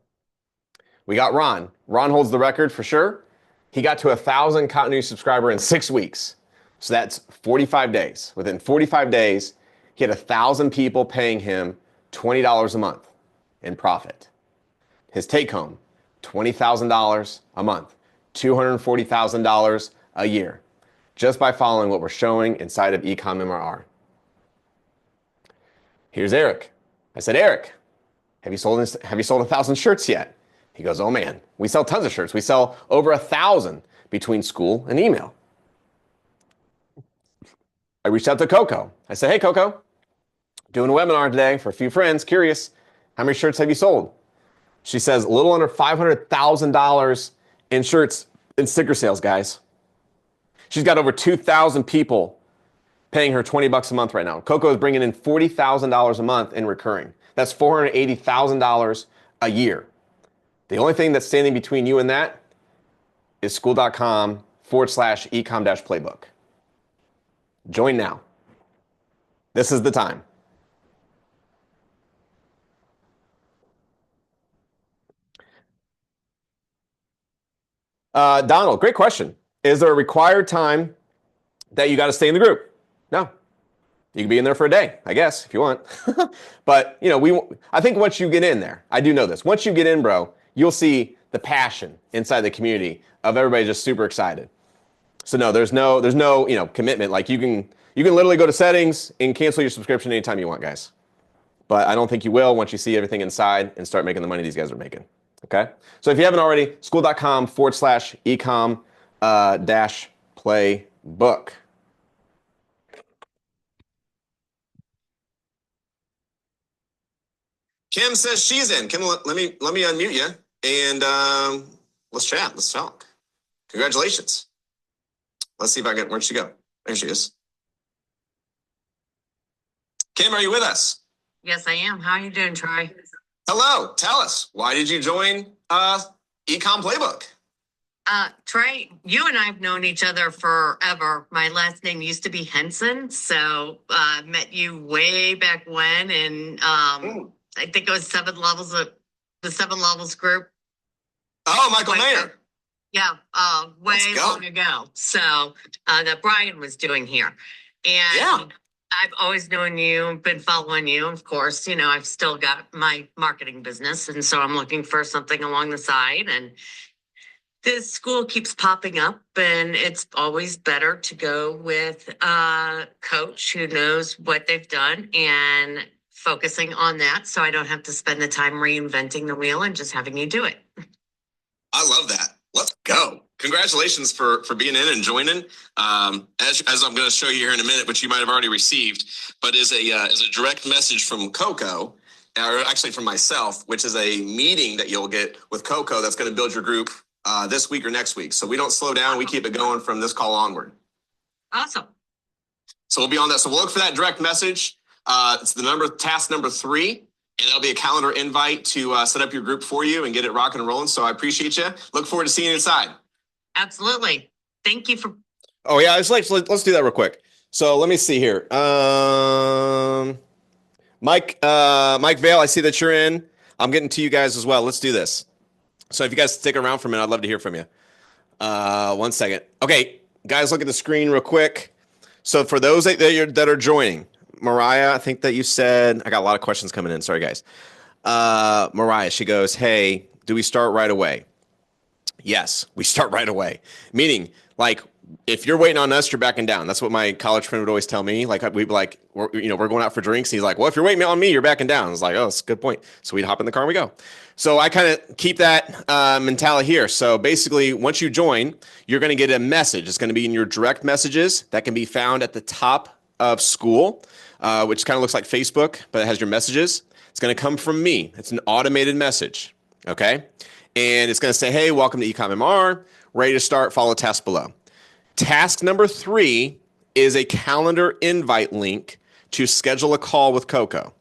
We got Ron. Ron holds the record for sure. He got to 1,000 continuity subscriber in 6 weeks. So that's 45 days. Within 45 days, he had 1,000 people paying him $20 a month in profit. His take home, $20,000 a month, $240,000 a year, just by following what we're showing inside of Ecom MRR. Here's Eric. I said, Eric, have you sold 1,000 shirts yet? He goes, oh man, we sell tons of shirts. We sell over 1,000 between school and email. I reached out to Coco. I said, hey, Coco, doing a webinar today for a few friends, curious, how many shirts have you sold? She says, a little under $500,000 in shirts and sticker sales, guys. She's got over 2,000 people paying her 20 bucks a month right now. Coco is bringing in $40,000 a month in recurring. That's $480,000 a year. The only thing that's standing between you and that is school.com/ecom-playbook. Join now. This is the time. Donald, great question. Is there a required time that you got to stay in the group? No. You can be in there for a day, I guess, if you want. But, you know, I think once you get in there, I do know this. Once you get in, bro, you'll see the passion inside the community of everybody just super excited. So no, there's no, commitment. Like you can literally go to settings and cancel your subscription anytime you want, guys. But I don't think you will once you see everything inside and start making the money these guys are making. Okay? So if you haven't already, school.com/ecom-playbook. Kim says she's in. Kim, let me unmute you and let's chat. Let's talk. Congratulations. Let's see if I get where'd she go? There she is. Kim, are you with us? Yes, I am. How are you doing, Troy? Hello. Tell us, why did you join Ecom Playbook? Trey, you and I have known each other forever. My last name used to be Henson, so met you way back when, and I think it was Seven Levels of the Seven Levels group. Oh, Michael Mayer. Yeah, way long ago. So that Brian was doing here, and yeah. I've always known you, been following you. Of course, I've still got my marketing business, and so I'm looking for something along the side. And this school keeps popping up, and it's always better to go with a coach who knows what they've done and focusing on that, so I don't have to spend the time reinventing the wheel and just having you do it. I love that. Let's go. Congratulations for being in and joining. As I'm going to show you here in a minute, which you might have already received, but is a direct message from Coco, or actually from myself, which is a meeting that you'll get with Coco that's going to build your group this week or next week. So we don't slow down. We keep it going from this call onward. Awesome. So we'll be on that. So we'll look for that direct message. It's task number 3. And that'll be a calendar invite to set up your group for you and get it rocking and rolling. So I appreciate you. Look forward to seeing you inside. Absolutely. Thank you for. Oh yeah, let's do that real quick. So let me see here. Mike Vale, I see that you're in. I'm getting to you guys as well. Let's do this. So if you guys stick around for a minute, I'd love to hear from you. 1 second. Okay, guys, look at the screen real quick. So for those that are joining. Mariah, I think that you said, I got a lot of questions coming in. Sorry, guys. Mariah, she goes, hey, do we start right away? Yes, we start right away. Meaning, like, if you're waiting on us, you're backing down. That's what my college friend would always tell me. Like, we're going out for drinks. And he's like, well, if you're waiting on me, you're backing down. I was like, oh, that's a good point. So we'd hop in the car and we go. So I kind of keep that mentality here. So basically, once you join, you're going to get a message. It's going to be in your direct messages that can be found at the top of school. Which kind of looks like Facebook, but it has your messages. It's going to come from me. It's an automated message, okay? And it's going to say, hey, welcome to Ecom MRR. Ready to start, follow the task below. Task number 3 is a calendar invite link to schedule a call with Coco.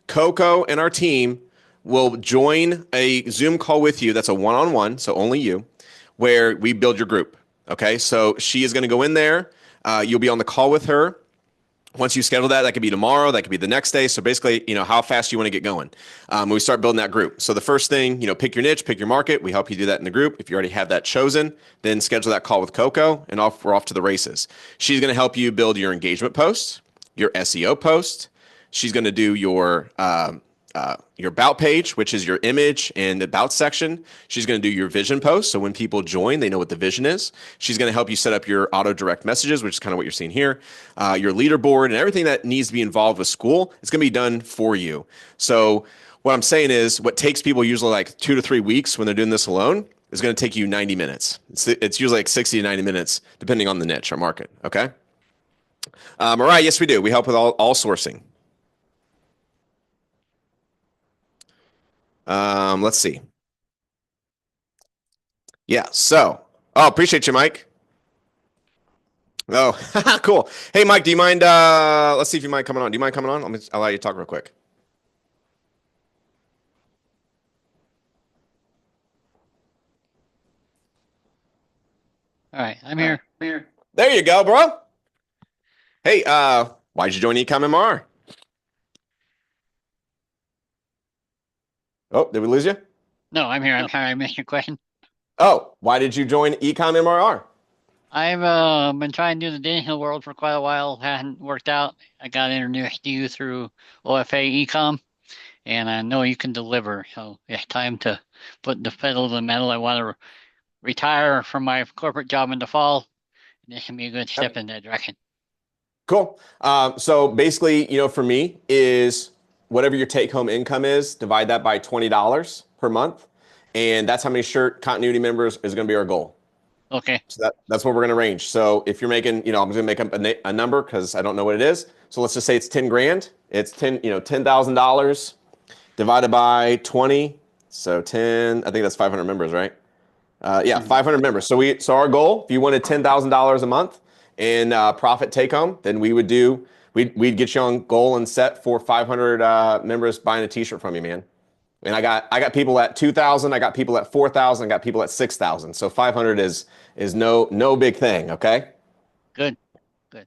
Coco and our team will join a Zoom call with you. That's a one-on-one, so only you, where we build your group, okay? So she is going to go in there. You'll be on the call with her. Once you schedule that could be tomorrow, that could be the next day. So basically, how fast you want to get going. We start building that group. So the first thing, pick your niche, pick your market. We help you do that in the group. If you already have that chosen, then schedule that call with Coco, and we're off to the races. She's going to help you build your engagement posts, your SEO posts. She's going to do your about page, which is your image and about section. She's going to do your vision post. So when people join, they know what the vision is. She's going to help you set up your auto direct messages, which is kind of what you're seeing here, your leaderboard, and everything that needs to be involved with school. It's going to be done for you. So what I'm saying is what takes people usually like 2 to 3 weeks when they're doing this alone is going to take you 90 minutes. It's usually like 60 to 90 minutes, depending on the niche or market. Okay. Mariah, yes, we do. We help with all sourcing. Let's see. Yeah. So, appreciate you, Mike. Oh, cool. Hey, Mike, do you mind? Let's see if you mind coming on. Do you mind coming on? I'll allow you to talk real quick. All right, I'm here. There you go, bro. Hey, why'd you join Ecom MRR? Oh, did we lose you? No, I'm here. I'm sorry, I missed your question. Oh, why did you join Ecom MRR? I've been trying to do the digital world for quite a while. Hadn't worked out. I got introduced to you through OFA Ecom, and I know you can deliver. So it's time to put the pedal to the metal. I want to retire from my corporate job in the fall. And this can be a good step in that direction. Cool. So basically, for me is whatever your take-home income is, divide that by $20 per month, and that's how many shirt continuity members is going to be our goal. Okay. So that's what we're going to range. So if you're making, I'm going to make up a number because I don't know what it is. So let's just say it's 10 grand. It's $10,000. divided by 20. So 10, I think that's 500 members, right? Yeah, 500 members. So our goal, if you wanted $10,000 a month in profit take home, then we'd get you on goal and set for 500 members buying a t-shirt from you, man. And I got people at 2,000, I got people at 4,000, I got people at 6,000. So 500 is no big thing, okay? Good. Good.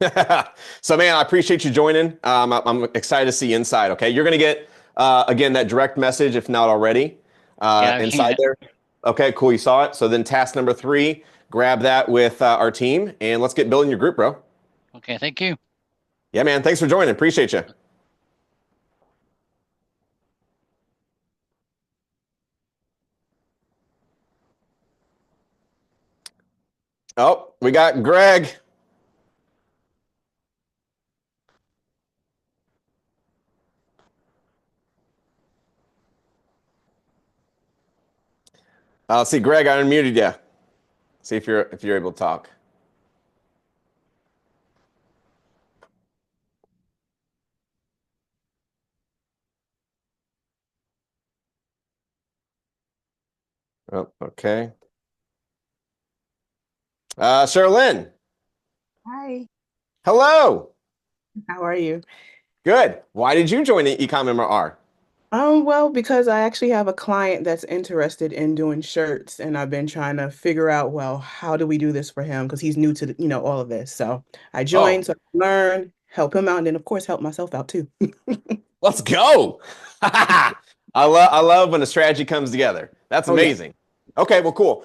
So man, I appreciate you joining. I'm excited to see inside. Okay, you're gonna get again that direct message if not already Yeah, I've seen inside it. there. Okay, cool. You saw it. So then task number 3, grab that with our team and let's get building your group, bro. Okay, thank you. Yeah, man. Thanks for joining. Appreciate you. Oh, we got Greg. Let's see, Greg. I unmuted you. See if you're able to talk. Oh, okay. Sherilyn. Hi, Hello. how are you? Good. Why did you join the Ecom MRR? Well, because I actually have a client that's interested in doing shirts, and I've been trying to figure out, well, how do we do this for him? Because he's new to all of this. So I Oh, joined so I can learn, help him out, and then of course help myself out too. let's go. I love when a strategy comes together. That's Oh yeah, amazing. Okay, well, cool.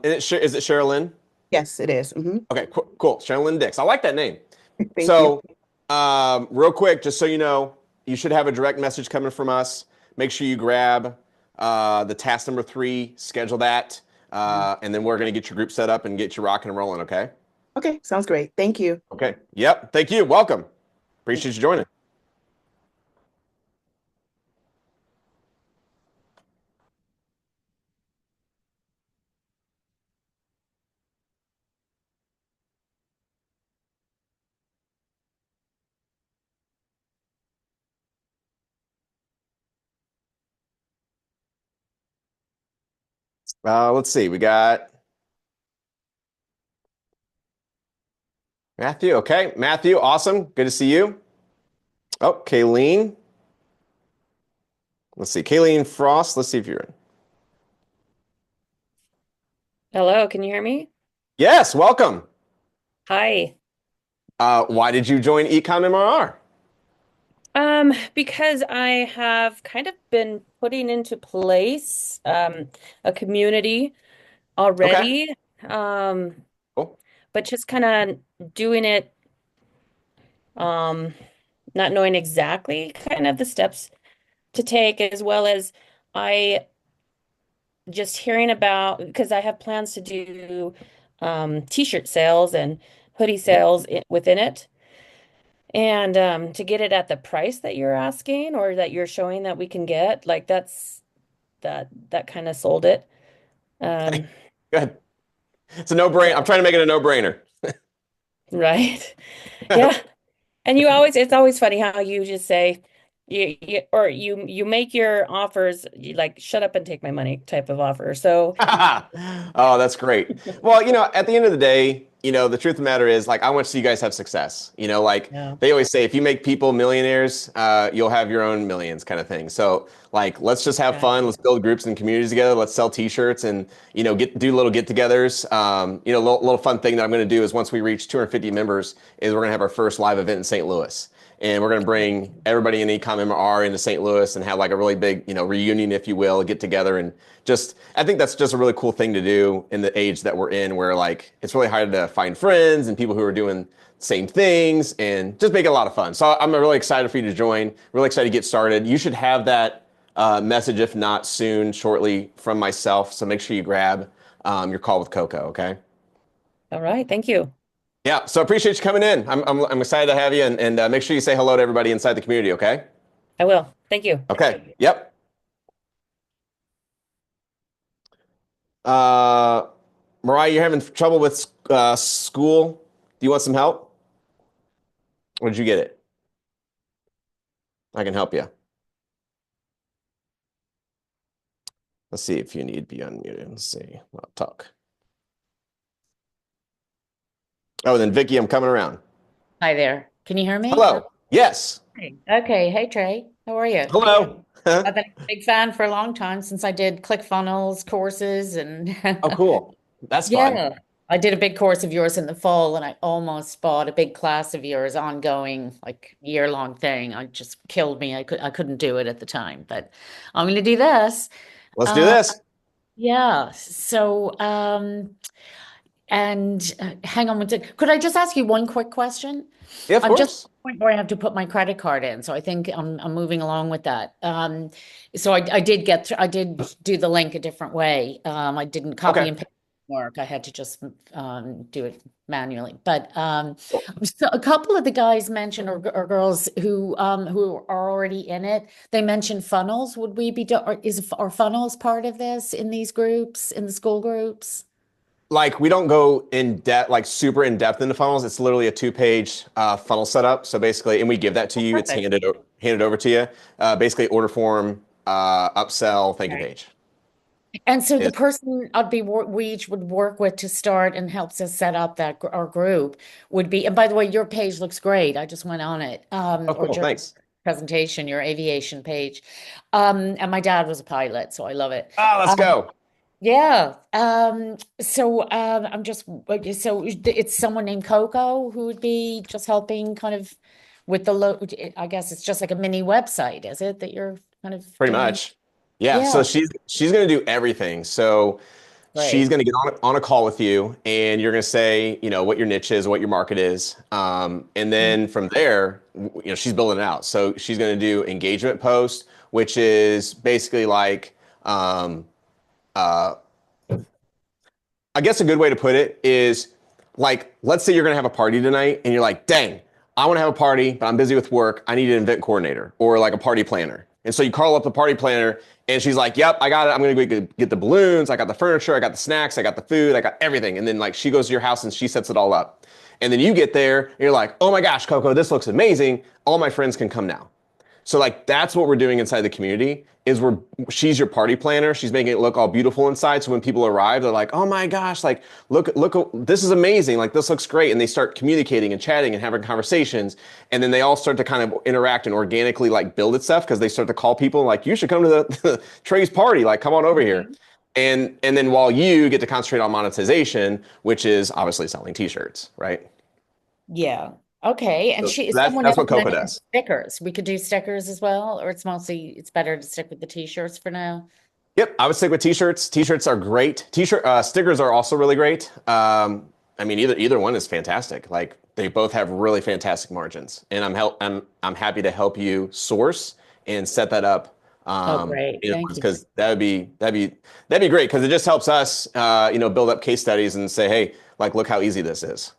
Is it Sherilyn? yes, it is. Okay, cool. Sherilyn Dix. I like that name. Thank you. So, real quick, just so you know, you should have a direct message coming from us. Make sure you grab the task number 3, schedule that, Mhm. and then we're going to get your group set up and get you rocking and rolling, okay? Okay, sounds great. Thank you. Okay. Yep. Thank you. Welcome. Appreciate you joining. Let's see. We got Matthew. Okay. Matthew, awesome. Good to see you. Oh, Kayleen. Let's see. Kayleen Frost. Let's see if you're in. Hello, can you hear me? Yes, welcome. Hi. Why did you join Ecom MRR? Because I have kind of been putting into place a community Okay. already, um, Cool. but just kind of doing it, um, not knowing exactly kind of the steps to take, as well as I just hearing about because I have plans to do t-shirt sales and hoodie Mhm. sales within it. And to get it at the price that you're asking or that you're showing that we can get, like that kind of sold it. Okay. Um, Good. It's a no-brainer. I'm so trying to make it a no-brainer. right. Yeah. And it's always funny how you just say you make your offers you like shut up and take my money type of offer. So Oh, that's great. Well, at the end of the day, the truth of the matter is, like, I want to see you guys have success. Like yeah. they always say, if you make people millionaires, you'll have your own millions, kind of thing. So, like, let's just have fun. Exactly. Let's build groups and communities together. Let's sell T-shirts and do little get-togethers. Little fun thing that I'm going to do is once we reach 250 members, is we're going to have our first live event in St. Louis. And we're going to bring everybody in Ecom MRR into St. Louis and have like a really big, reunion, if you will, get together and I think that's just a really cool thing to do in the age that we're in, where like it's really hard to find friends and people who are doing same things and just make it a lot of fun. So I'm really excited for you to join. Really excited to get started. You should have that message, if not soon, shortly from myself. So make sure you grab your call with Coco. Okay. All right. Thank you. Yeah. So appreciate you coming in. I'm excited to have you and make sure you say hello to everybody inside the community. Okay. I will. Thank you. Okay. Yep. Uh, Mariah, you're having trouble with school. Do you want some help? Or did you get it? I can help you. Let's see if you need to be unmuted. Let's see. I'll talk. Oh, and then Vicky, I'm coming around. Hi there. Can you hear me? Hello. Yes. Hey. Okay. Hey, Trey. How are you? Hello. I've been a big fan for a long time since I did ClickFunnels courses and Oh, cool. That's fun. yeah, I did a big course of yours in the fall and I almost bought a big class of yours ongoing, like year-long thing. I just killed me. I couldn't do it at the time, but I'm going to do this. Let's do Uh, this. yeah. So, and hang on one second. Could I just ask you one quick question? Yeah, of I'm just course. at the point where I have to put my credit card in, so I think I'm moving along with that. So I did get through, I did do the link a different way. I didn't copy Okay. and paste work. I had to just do it manually. But Cool. so a couple of the guys mentioned or girls who are already in it, they mentioned funnels. Would we be are funnels part of this in these groups, in the school groups? Like we don't go in depth, like super in depth into funnels. It's literally a 2-page funnel setup. So basically, and we give that to you. It's Perfect. handed over to you. Basically, order form, upsell, thank you Right. page. And so the Yes. person we each would work with to start and helps us set up that our group would be, and by the way, your page looks great. I just went on it, Oh, or cool. during Thanks. the presentation, your aviation page. And my dad was a pilot, so I love it. Ah, let's go. Yeah. So I'm just so it's someone named Coco who would be just helping kind of with the I guess it's just like a mini website, is it, that you're kind of Pretty doing? much. Yeah. So Yeah, she's gonna do everything. So she's great. going to get on a call with you and you're going to say, what your niche is, what your market is. And Mhm. then from there, she's building it out. So she's going to do engagement post, which is basically like, uh, I guess a good way to put it is like, let's say you're going to have a party tonight and you're like, dang, I want to have a party, but I'm busy with work. I need an event coordinator or like a party planner. And so you call up the party planner and she's like, yep, I got it. I'm going to go get the balloons. I got the furniture. I got the snacks. I got the food. I got everything. And then like she goes to your house and she sets it all up. And then you get there and you're like, oh my gosh, Coco, this looks amazing. All my friends can come now. So like that's what we're doing inside the community is she's your party planner. She's making it look all beautiful inside. So when people arrive, they're like, oh my gosh, like look, this is amazing. Like this looks great. And they start communicating and chatting and having conversations. And then they all start to kind of interact and organically like build itself because they start to call people like, you should come to the Trey's party. Like, come on over here. Mhm. And then while you get to concentrate on monetization, which is obviously selling t-shirts, right? Yeah. Okay. And So someone that's else what Coco mentioned does. stickers. We could do stickers as well, or it's better to stick with the t-shirts for now. Yep, I would stick with t-shirts. T-shirts are great. T-shirt stickers are also really great. I mean, either one is fantastic. Like they both have really fantastic margins, and I'm happy to help you source and set that up. Oh, great. Thank you. Because that'd be great because it just helps us, build up case studies and say, hey, like look how easy this is.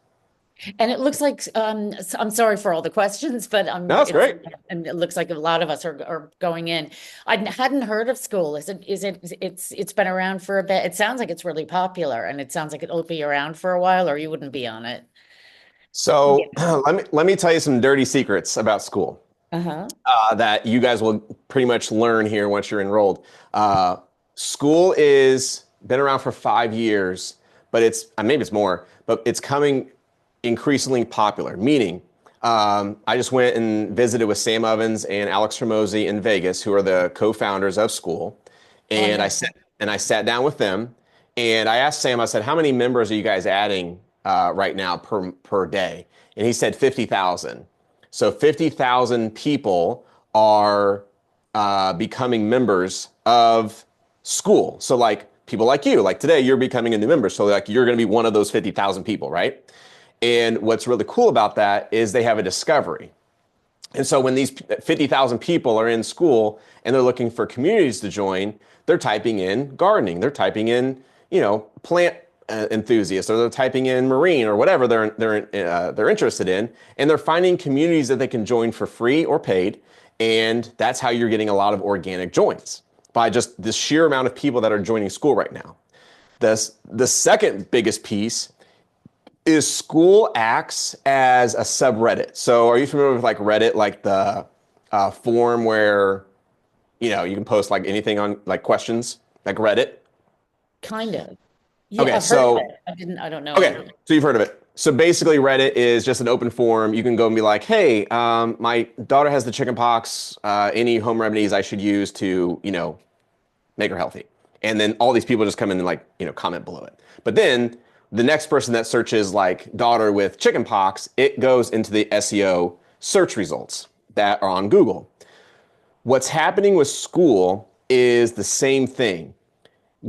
And it looks like I'm sorry for all the questions, but No, that's great. and it looks like a lot of us are going in. I hadn't heard of school. It's been around for a bit. It sounds like it's really popular and it sounds like it'll be around for a while or you wouldn't be on it. So Yeah. let me tell you some dirty secrets about school. Uh-huh. That you guys will pretty much learn here once you're enrolled. School is been around for 5 years, but maybe it's more, but it's coming increasingly popular. Meaning, I just went and visited with Sam Ovens and Alex Hormozy in Vegas, who are the co-founders of School, Oh, I and know. I sat down with them, and I asked Sam. I said, "How many members are you guys adding right now per day?" And he said 50,000. So 50,000 people are becoming members of School. So like people like you, like today, you're becoming a new member. So like you're going to be one of those 50,000 people, right? And what's really cool about that is they have a discovery. And so when these 50,000 people are in School and they're looking for communities to join, they're typing in gardening, they're typing in, plant enthusiasts, or they're typing in marine or whatever they're interested in, and they're finding communities that they can join for free or paid. And that's how you're getting a lot of organic joins by just the sheer amount of people that are joining School right now. The second biggest piece is School acts as a subreddit. So are you familiar with like Reddit, like the forum where you can post like anything on like questions? like Reddit? Kind of. Yeah, Okay, I've heard of so it. I don't know okay, anything. so you've heard of it. So basically, Reddit is just an open forum. You can go and be like, "Hey, my daughter has the chicken pox. Any home remedies I should use to, make her healthy?" And then all these people just come in and like, comment below it. But then the next person that searches like daughter with chicken pox, it goes into the SEO search results that are on Google. What's happening with school is the same thing.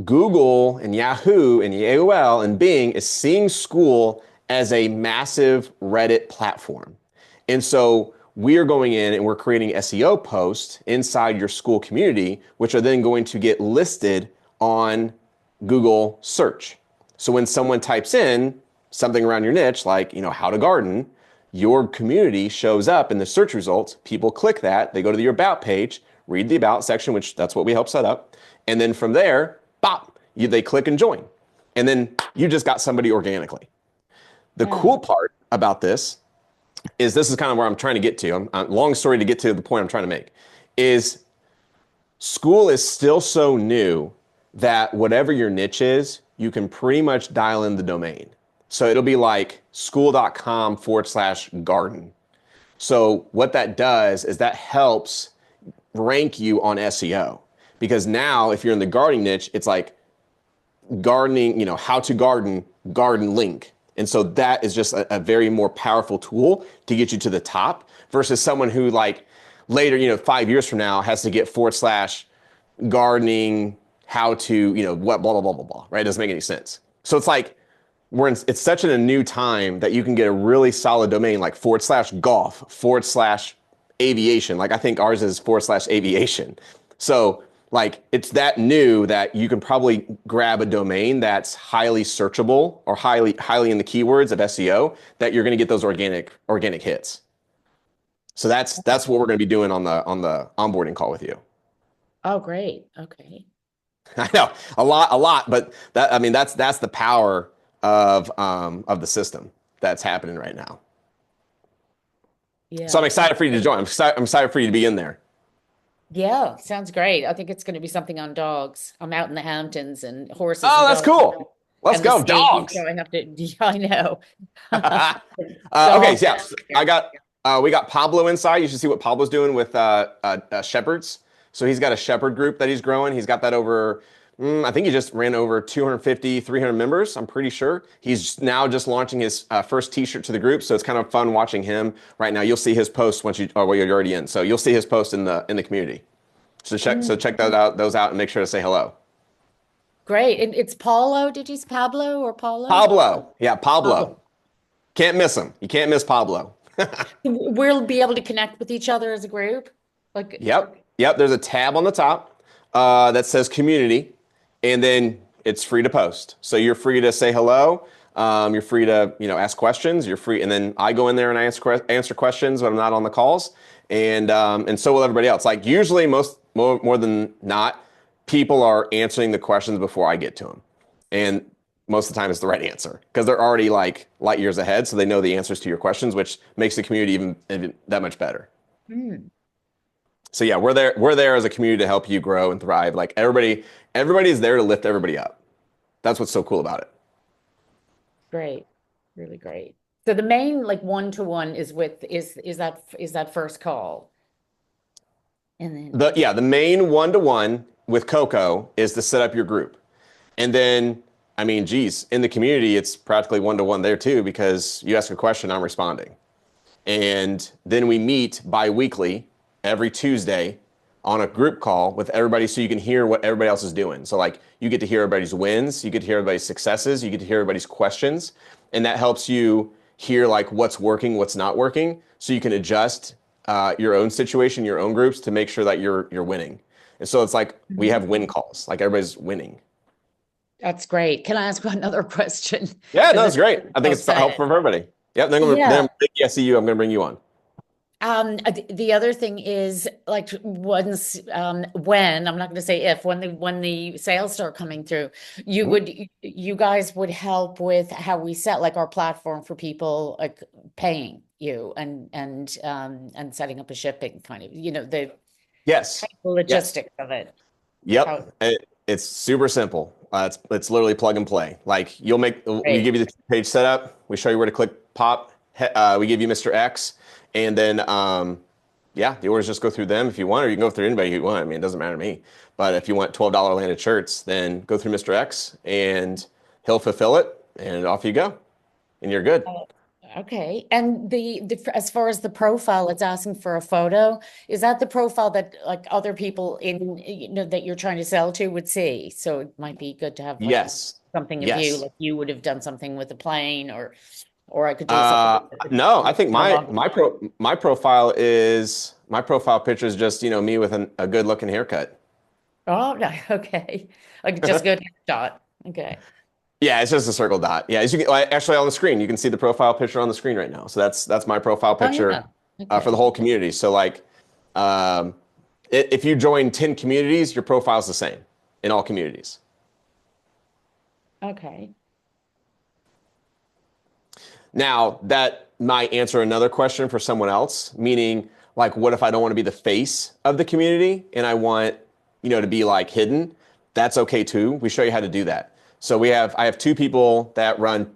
Google and Yahoo and AOL and Bing is seeing school as a massive Reddit platform. And so we are going in and we're creating SEO posts inside your school community, which are then going to get listed on Google search. So when someone types in something around your niche, like, how to garden, your community shows up in the search results. People click that, they go to your about page, read the about section, which that's what we help set up. And then from there, bop, they click and join. And then you just got somebody organically. The cool part about this is kind of where I'm trying to get to. Long story to get to the point I'm trying to make is school is still so new that whatever your niche is, you can pretty much dial in the domain. So it'll be like school.com/garden. So what that does is that helps rank you on SEO. Because now if you're in the gardening niche, it's like gardening, how to garden link. And so that is just a very more powerful tool to get you to the top versus someone who like later, 5 years from now has to get / gardening, how to, what, blah, blah, blah, blah, blah, right? It doesn't make any sense. So it's like, it's such a new time that you can get a really solid domain like /golf, /aviation. Like I think ours is /aviation. So like it's that new that you can probably grab a domain that's highly searchable or highly in the keywords of SEO that you're going to get those organic hits. So that's what we're going to be doing on the onboarding call with you. Oh, great. Okay. I know a lot, but that's the power of the system that's happening right now. Yeah. So I'm excited for you to join. I'm excited for you to be in there. Yeah, sounds great. I think it's going to be something on dogs. I'm out in the Hamptons and horses. Oh, and that's dogs cool. Let's and the go, States, dogs. so I have to. Yeah, I know. Okay, Dogs. yeah, we got Pablo inside. You should see what Pablo's doing with shepherds. So he's got a shepherd group that he's growing. He's got that over, I think he just ran over 250, 300 members. I'm pretty sure. He's now just launching his first t-shirt to the group. So it's kind of fun watching him right now. You'll see his posts once you're already in. So you'll see his post in the community. So check those out and make sure to say hello. Great. And it's Paulo. Did you say Pablo or Paulo? Pablo. Yeah, Pablo. Can't miss him. You can't miss Pablo. We'll be able to connect with each other as a group. Yep. There's a tab on the top that says community, and then it's free to post. So you're free to say hello. You're free to ask questions. You're free, and then I go in there and I answer questions when I'm not on the calls, and so will everybody else. Like usually, more than not, people are answering the questions before I get to them, and most of the time it's the right answer because they're already like light years ahead, so they know the answers to your questions, which makes the community even that much better. So yeah, we're there as a community to help you grow and thrive. Like everybody's there to lift everybody up. That's what's so cool about it. Great. Really great. So the main like one-to-one is that first call. And then The main one-to-one with Coco is to set up your group. And then in the community it's practically one-to-one there too because you ask a question, I'm responding. And then we meet bi-weekly every Tuesday on a group call with everybody so you can hear what everybody else is doing. So like you get to hear everybody's wins, you get to hear everybody's successes, you get to hear everybody's questions, and that helps you hear like what's working, what's not working, so you can adjust your own situation, your own groups to make sure that you're winning. And so it's like we have win calls, like everybody's winning. that's great. Can I ask another question? Yeah, no, that's great. I think it's helpful for everybody. Yep, then I'm going to bring you on. The other thing is like once when I'm not going to say if when the sales start coming through, you guys would help with how we set like our platform for people like paying you and setting up a shipping kind of the Yes. logistics of it. Yep. It's super simple. It's literally plug and play. Like we Great. give you the page setup. We show you where to click pop. We give you Mr. X, and then yeah, the orders just go through them if you want, or you can go through anybody you want. I mean, it doesn't matter to me. But if you want $12 landed shirts, then go through Mr. X, and he'll fulfill it, and off you go, and you're good. Okay. And as far as the profile, it's asking for a photo. Is that the profile that like other people that you're trying to sell to would see? So it might be good to have like Yes. something of you, Yes. like you would have done something with a plane, or I could do something. No, I think my profile picture is just, me with a good looking haircut. Oh, no, okay. Like just good shot. Okay. Yeah, it's just a circle dot. Yeah, as you can, actually on the screen, you can see the profile picture on the screen right now. So that's my profile picture for the whole community. So like, if you join 10 communities, your profile is the same in all communities. Okay. Now that might answer another question for someone else, meaning like, what if I don't want to be the face of the community and I want, to be like hidden? That's okay too. We show you how to do that. So I have two people that run,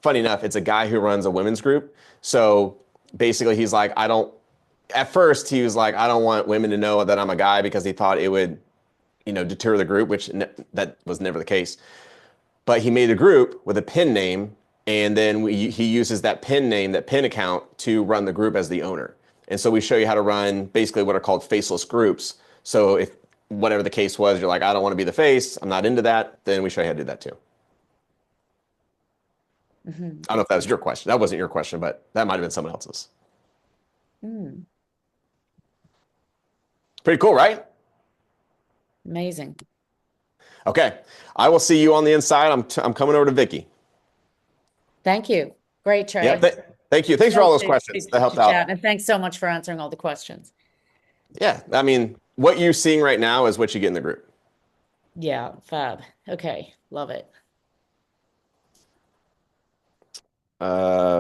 funny enough, it's a guy who runs a women's group. So basically he's like, at first he was like, I don't want women to know that I'm a guy because he thought it would, deter the group, which that was never the case. But he made a group with a pin name, and then he uses that pin name, that pin account to run the group as the owner. And so we show you how to run basically what are called faceless groups. So if whatever the case was, you're like, I don't want to be the face, I'm not into that, then we show you how to do that too. Mm-hmm. I don't know if that was your question. That wasn't your question, but that might have been someone else's. Mm. Pretty cool, right? Amazing. Okay, I will see you on the inside. I'm coming over to Vicky. Thank you. Great, Trey. Yeah, thank you. Thanks for all those questions. That helped out. And thanks so much for answering all the questions. Yeah, I mean, what you're seeing right now is what you get in the group. Yeah, fab. Okay, love it.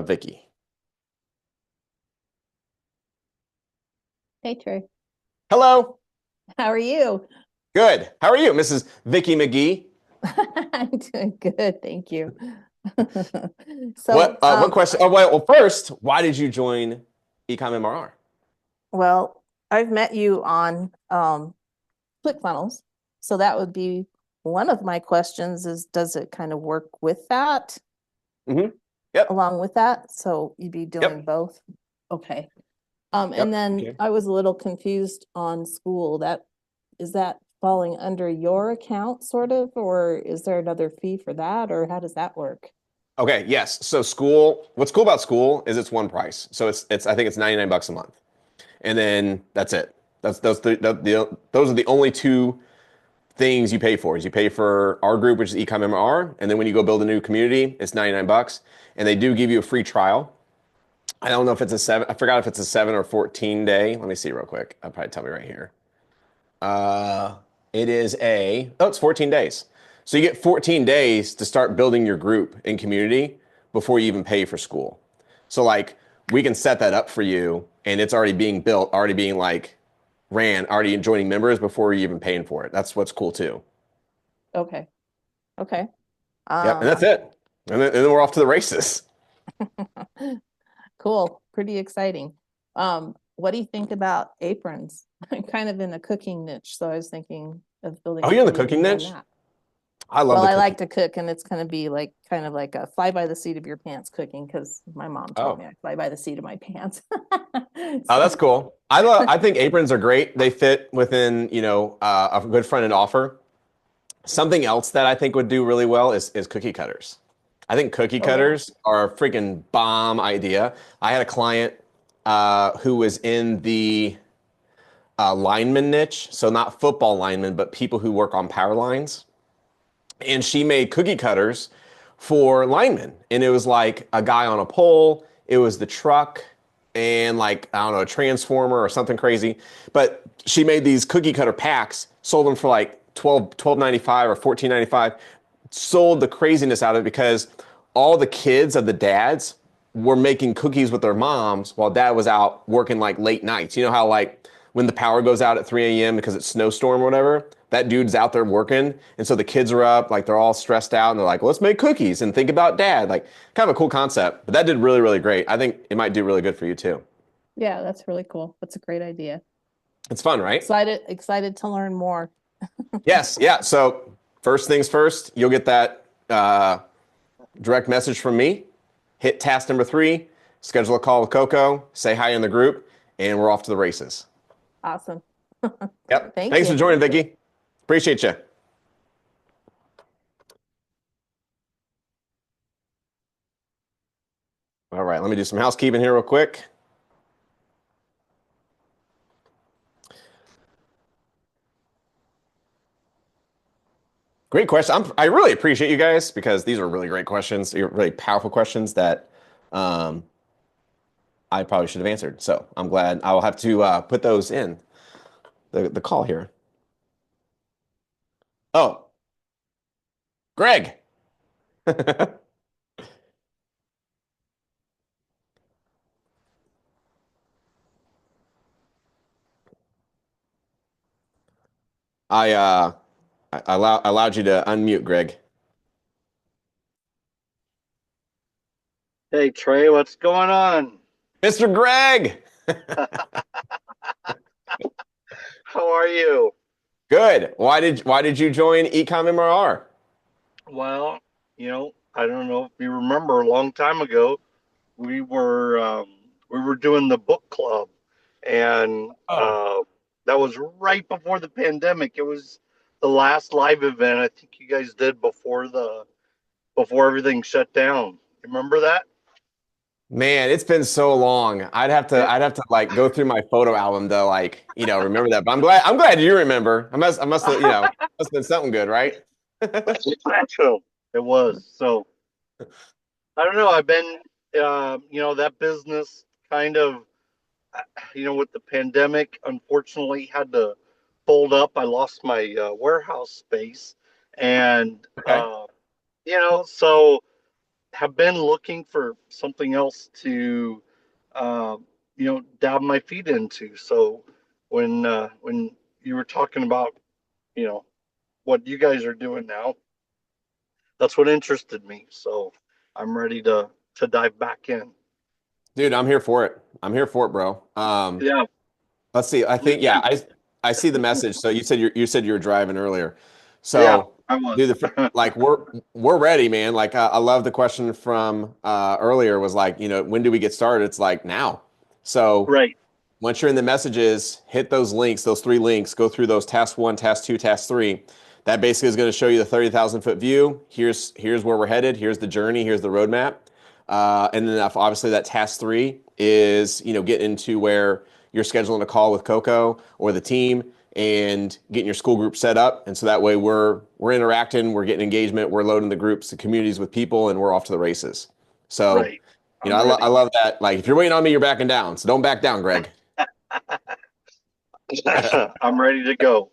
Vicky. Hey, Trey. Hello. How are you? Good. How are you, Mrs. Vicky McGee? I'm doing good, thank you. What question? Oh, well, first, why did you join Ecom MRR? Well, I've met you on ClickFunnels, so that would be one of my questions is, does it kind of work with that? Mm-hmm. Yep. Along with that, so you'd be doing both? Okay. And then I was a little confused on school. Is that falling under your account sort of, or is there another fee for that, or how does that work? Okay, yes. So school, what's cool about school is it's one price. So it's I think it's $99 a month. And then that's it. Those are the only two things you pay for. Is you pay for our group, which is Ecom MRR, and then when you go build a new community, it's $99, and they do give you a free trial. I don't know if it's I forgot if it's a 7 or 14 day. Let me see real quick. I'll probably tell me right here. It's 14 days. So you get 14 days to start building your group and community before you even pay for school. So like we can set that up for you, and it's already being built, already being like ran, already joining members before you're even paying for it. That's what's cool too. Okay. Yeah, and that's it. And then we're off to the races. Cool. Pretty exciting. What do you think about aprons? I'm kind of in a cooking niche, so I was thinking of building. Oh, you're in the cooking niche? I like to cook, and it's going to be like kind of like a fly by the seat of your pants cooking, because my mom told me I fly by the seat of my pants. Oh, that's cool. I think aprons are great. They fit within, a good front end offer. Something else that I think would do really well is cookie cutters. I think cookie cutters are a freaking bomb idea. I had a client who was in the lineman niche, so not football linemen, but people who work on power lines. And she made cookie cutters for linemen. And it was like a guy on a pole, it was the truck, and like, I don't know, a transformer or something crazy. But she made these cookie cutter packs, sold them for like $12.95 or $14.95, sold the craziness out of it because all the kids of the dads were making cookies with their moms while dad was out working like late nights. You know how like when the power goes out at 3 a.m. because it's snowstorm or whatever, that dude's out there working. And so the kids are up, like they're all stressed out and they're like, let's make cookies and think about dad. Like kind of a cool concept, but that did really, really great. I think it might do really good for you too. Yeah, that's really cool. That's a great idea. It's fun, right? Excited to learn more. Yes. Yeah. So first things first, you'll get that direct message from me. Hit task number 3, schedule a call with Coco, say hi in the group, and we're off to the races. Awesome. Yep. Thanks Thanks for joining, Vicki. Appreciate you. All right, let me do some housekeeping here real quick. Great question. I really appreciate you guys because these are really great questions. They're really powerful questions that I probably should have answered. So I'm glad. I will have to put those in the call here. Oh, Greg. I allowed you to unmute, Greg. Hey Trey, what's going on? Mr. Greg. How are you? Good. Why did you join Ecom MRR? Well, I don't know if you remember a long time ago, we were doing the book club, and that was right before the pandemic. It was the last live event I think you guys did before everything shut down. Remember that? Man, it's been so long. I'd have to like go through my photo album to like, remember that. But I'm glad you remember. I must have, must have been something good, right? Exponential. It was. So I don't know. I've been that business kind of with the pandemic, unfortunately had to fold up. I lost my warehouse space, and Okay. so have been looking for something else to dab my feet into. So when you were talking about what you guys are doing now, that's what interested me. So I'm ready to dive back in. Dude, I'm here for it. I'm here for it, bro. Yeah. Let's see. I think I see the message. So you said you were driving earlier. So Yeah, I was. dude, like we're ready, man. Like I love the question from earlier was like, when do we get started? It's like now. So Right. once you're in the messages, hit those links, those 3 links, go through those task 1, task 2, task 3. That basically is going to show you the 30,000 foot view. Here's where we're headed. Here's the journey. Here's the roadmap. And then obviously that task 3 is, getting into where you're scheduling a call with Coco or the team and getting your school group set up. And so that way we're interacting, we're getting engagement, we're loading the groups and communities with people, and we're off to the races. So, Right. I love that. Like if you're waiting on me, you're backing down. So don't back down, Greg. I'm ready to go.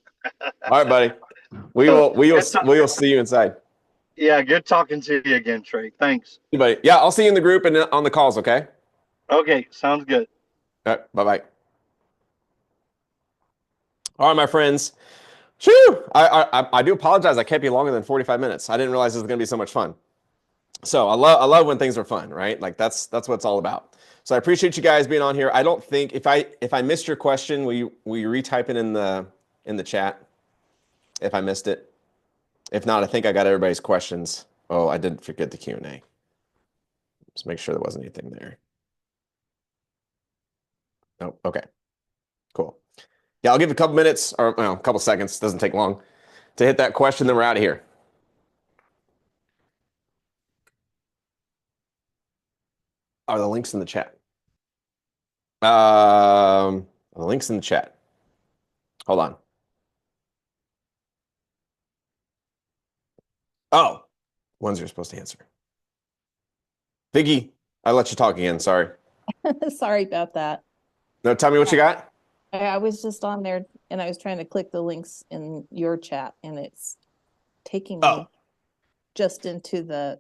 All right, buddy. We will see you inside. Yeah, good talking to you again, Trey. Thanks. Hey, buddy. Yeah, I'll see you in the group and on the calls, okay? Okay, sounds good. All right, bye-bye. All right, my friends. Shoo! I do apologize. I kept you longer than 45 minutes. I didn't realize this was going to be so much fun. So I love when things are fun, right? Like that's what it's all about. So I appreciate you guys being on here. I don't think if I missed your question, will you retype it in the chat if I missed it? If not, I think I got everybody's questions. Oh, I did forget the Q&A. Just make sure there wasn't anything there. Oh, okay. Cool. Yeah, I'll give a couple minutes or a couple seconds. Doesn't take long to hit that question. Then we're out of here. Are the links in the chat? The links in the chat. Hold on. Oh, ones you're supposed to answer. Vicki, I let you talk again. Sorry. Sorry about that. No, tell me what you got. I was just on there and I was trying to click the links in your chat, and it's taking me just into the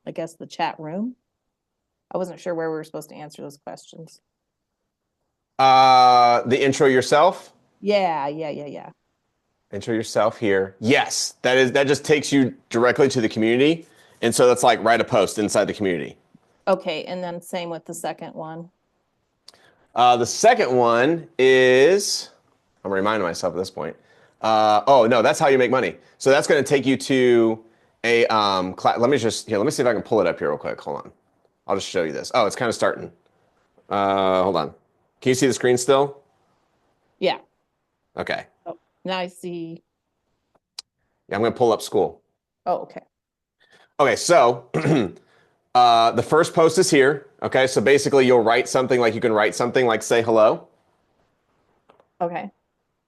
I guess the chat room. I wasn't sure where we were supposed to answer those questions. The intro yourself. Yeah. enter yourself here. Yes, that just takes you directly to the community. And so that's like write a post inside the community. Okay, and then same with the second one. The second one is, I'm reminding myself at this point. Oh no, that's how you make money. So that's going to take you to a class. Let me see if I can pull it up here real quick. Hold on. I'll just show you this. Oh, it's kind of starting. Hold on. Can you see the screen still? Yeah. Okay. Oh, now I see. Yeah, I'm going to pull up school. Oh, okay. Okay, so the first post is here. Okay, so basically you'll write something like you can write something like say hello. Okay.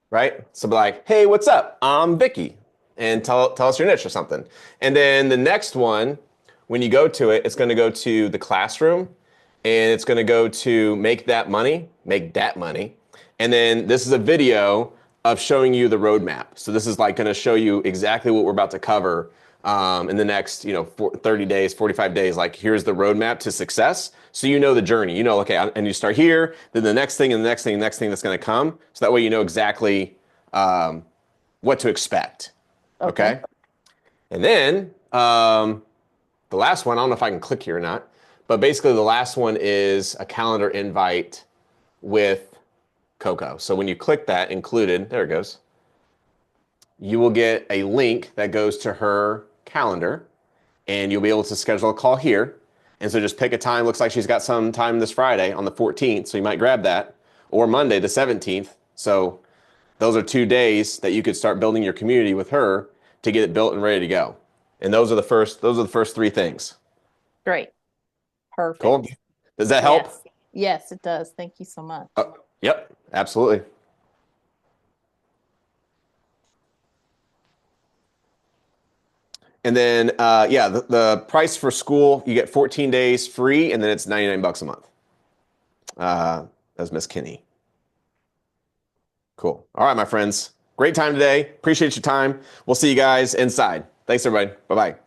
Right? So be like, hey, what's up? I'm Vicky. And tell us your niche or something. And then the next one, when you go to it, it's going to go to the classroom. And it's going to go to make that money. And then this is a video of showing you the roadmap. So this is like going to show you exactly what we're about to cover in the next 30 days, 45 days. Like here's the roadmap to success. So you know the journey. You know, okay, and you start here, then the next thing and the next thing, that's going to come. So that way you know exactly what to expect. Okay? And then the last one, I don't know if I can click here or not, but basically the last one is a calendar invite with Coco. So when you click that included, there it goes, you will get a link that goes to her calendar and you'll be able to schedule a call here. And so just pick a time. Looks like she's got some time this Friday on the 14th. So you might grab that, or Monday, the 17th. So those are 2 days that you could start building your community with her to get it built and ready to go. And those are the first 3 things. Great. Perfect. Cool. Does that help? Yes, it does. Thank you so much. Yep, absolutely. And then, the price for school, you get 14 days free, and then it's $99 a month. That's Miss Kinney. Cool. All right, my friends. Great time today. Appreciate your time. We'll see you guys inside. Thanks, everybody. Bye-bye.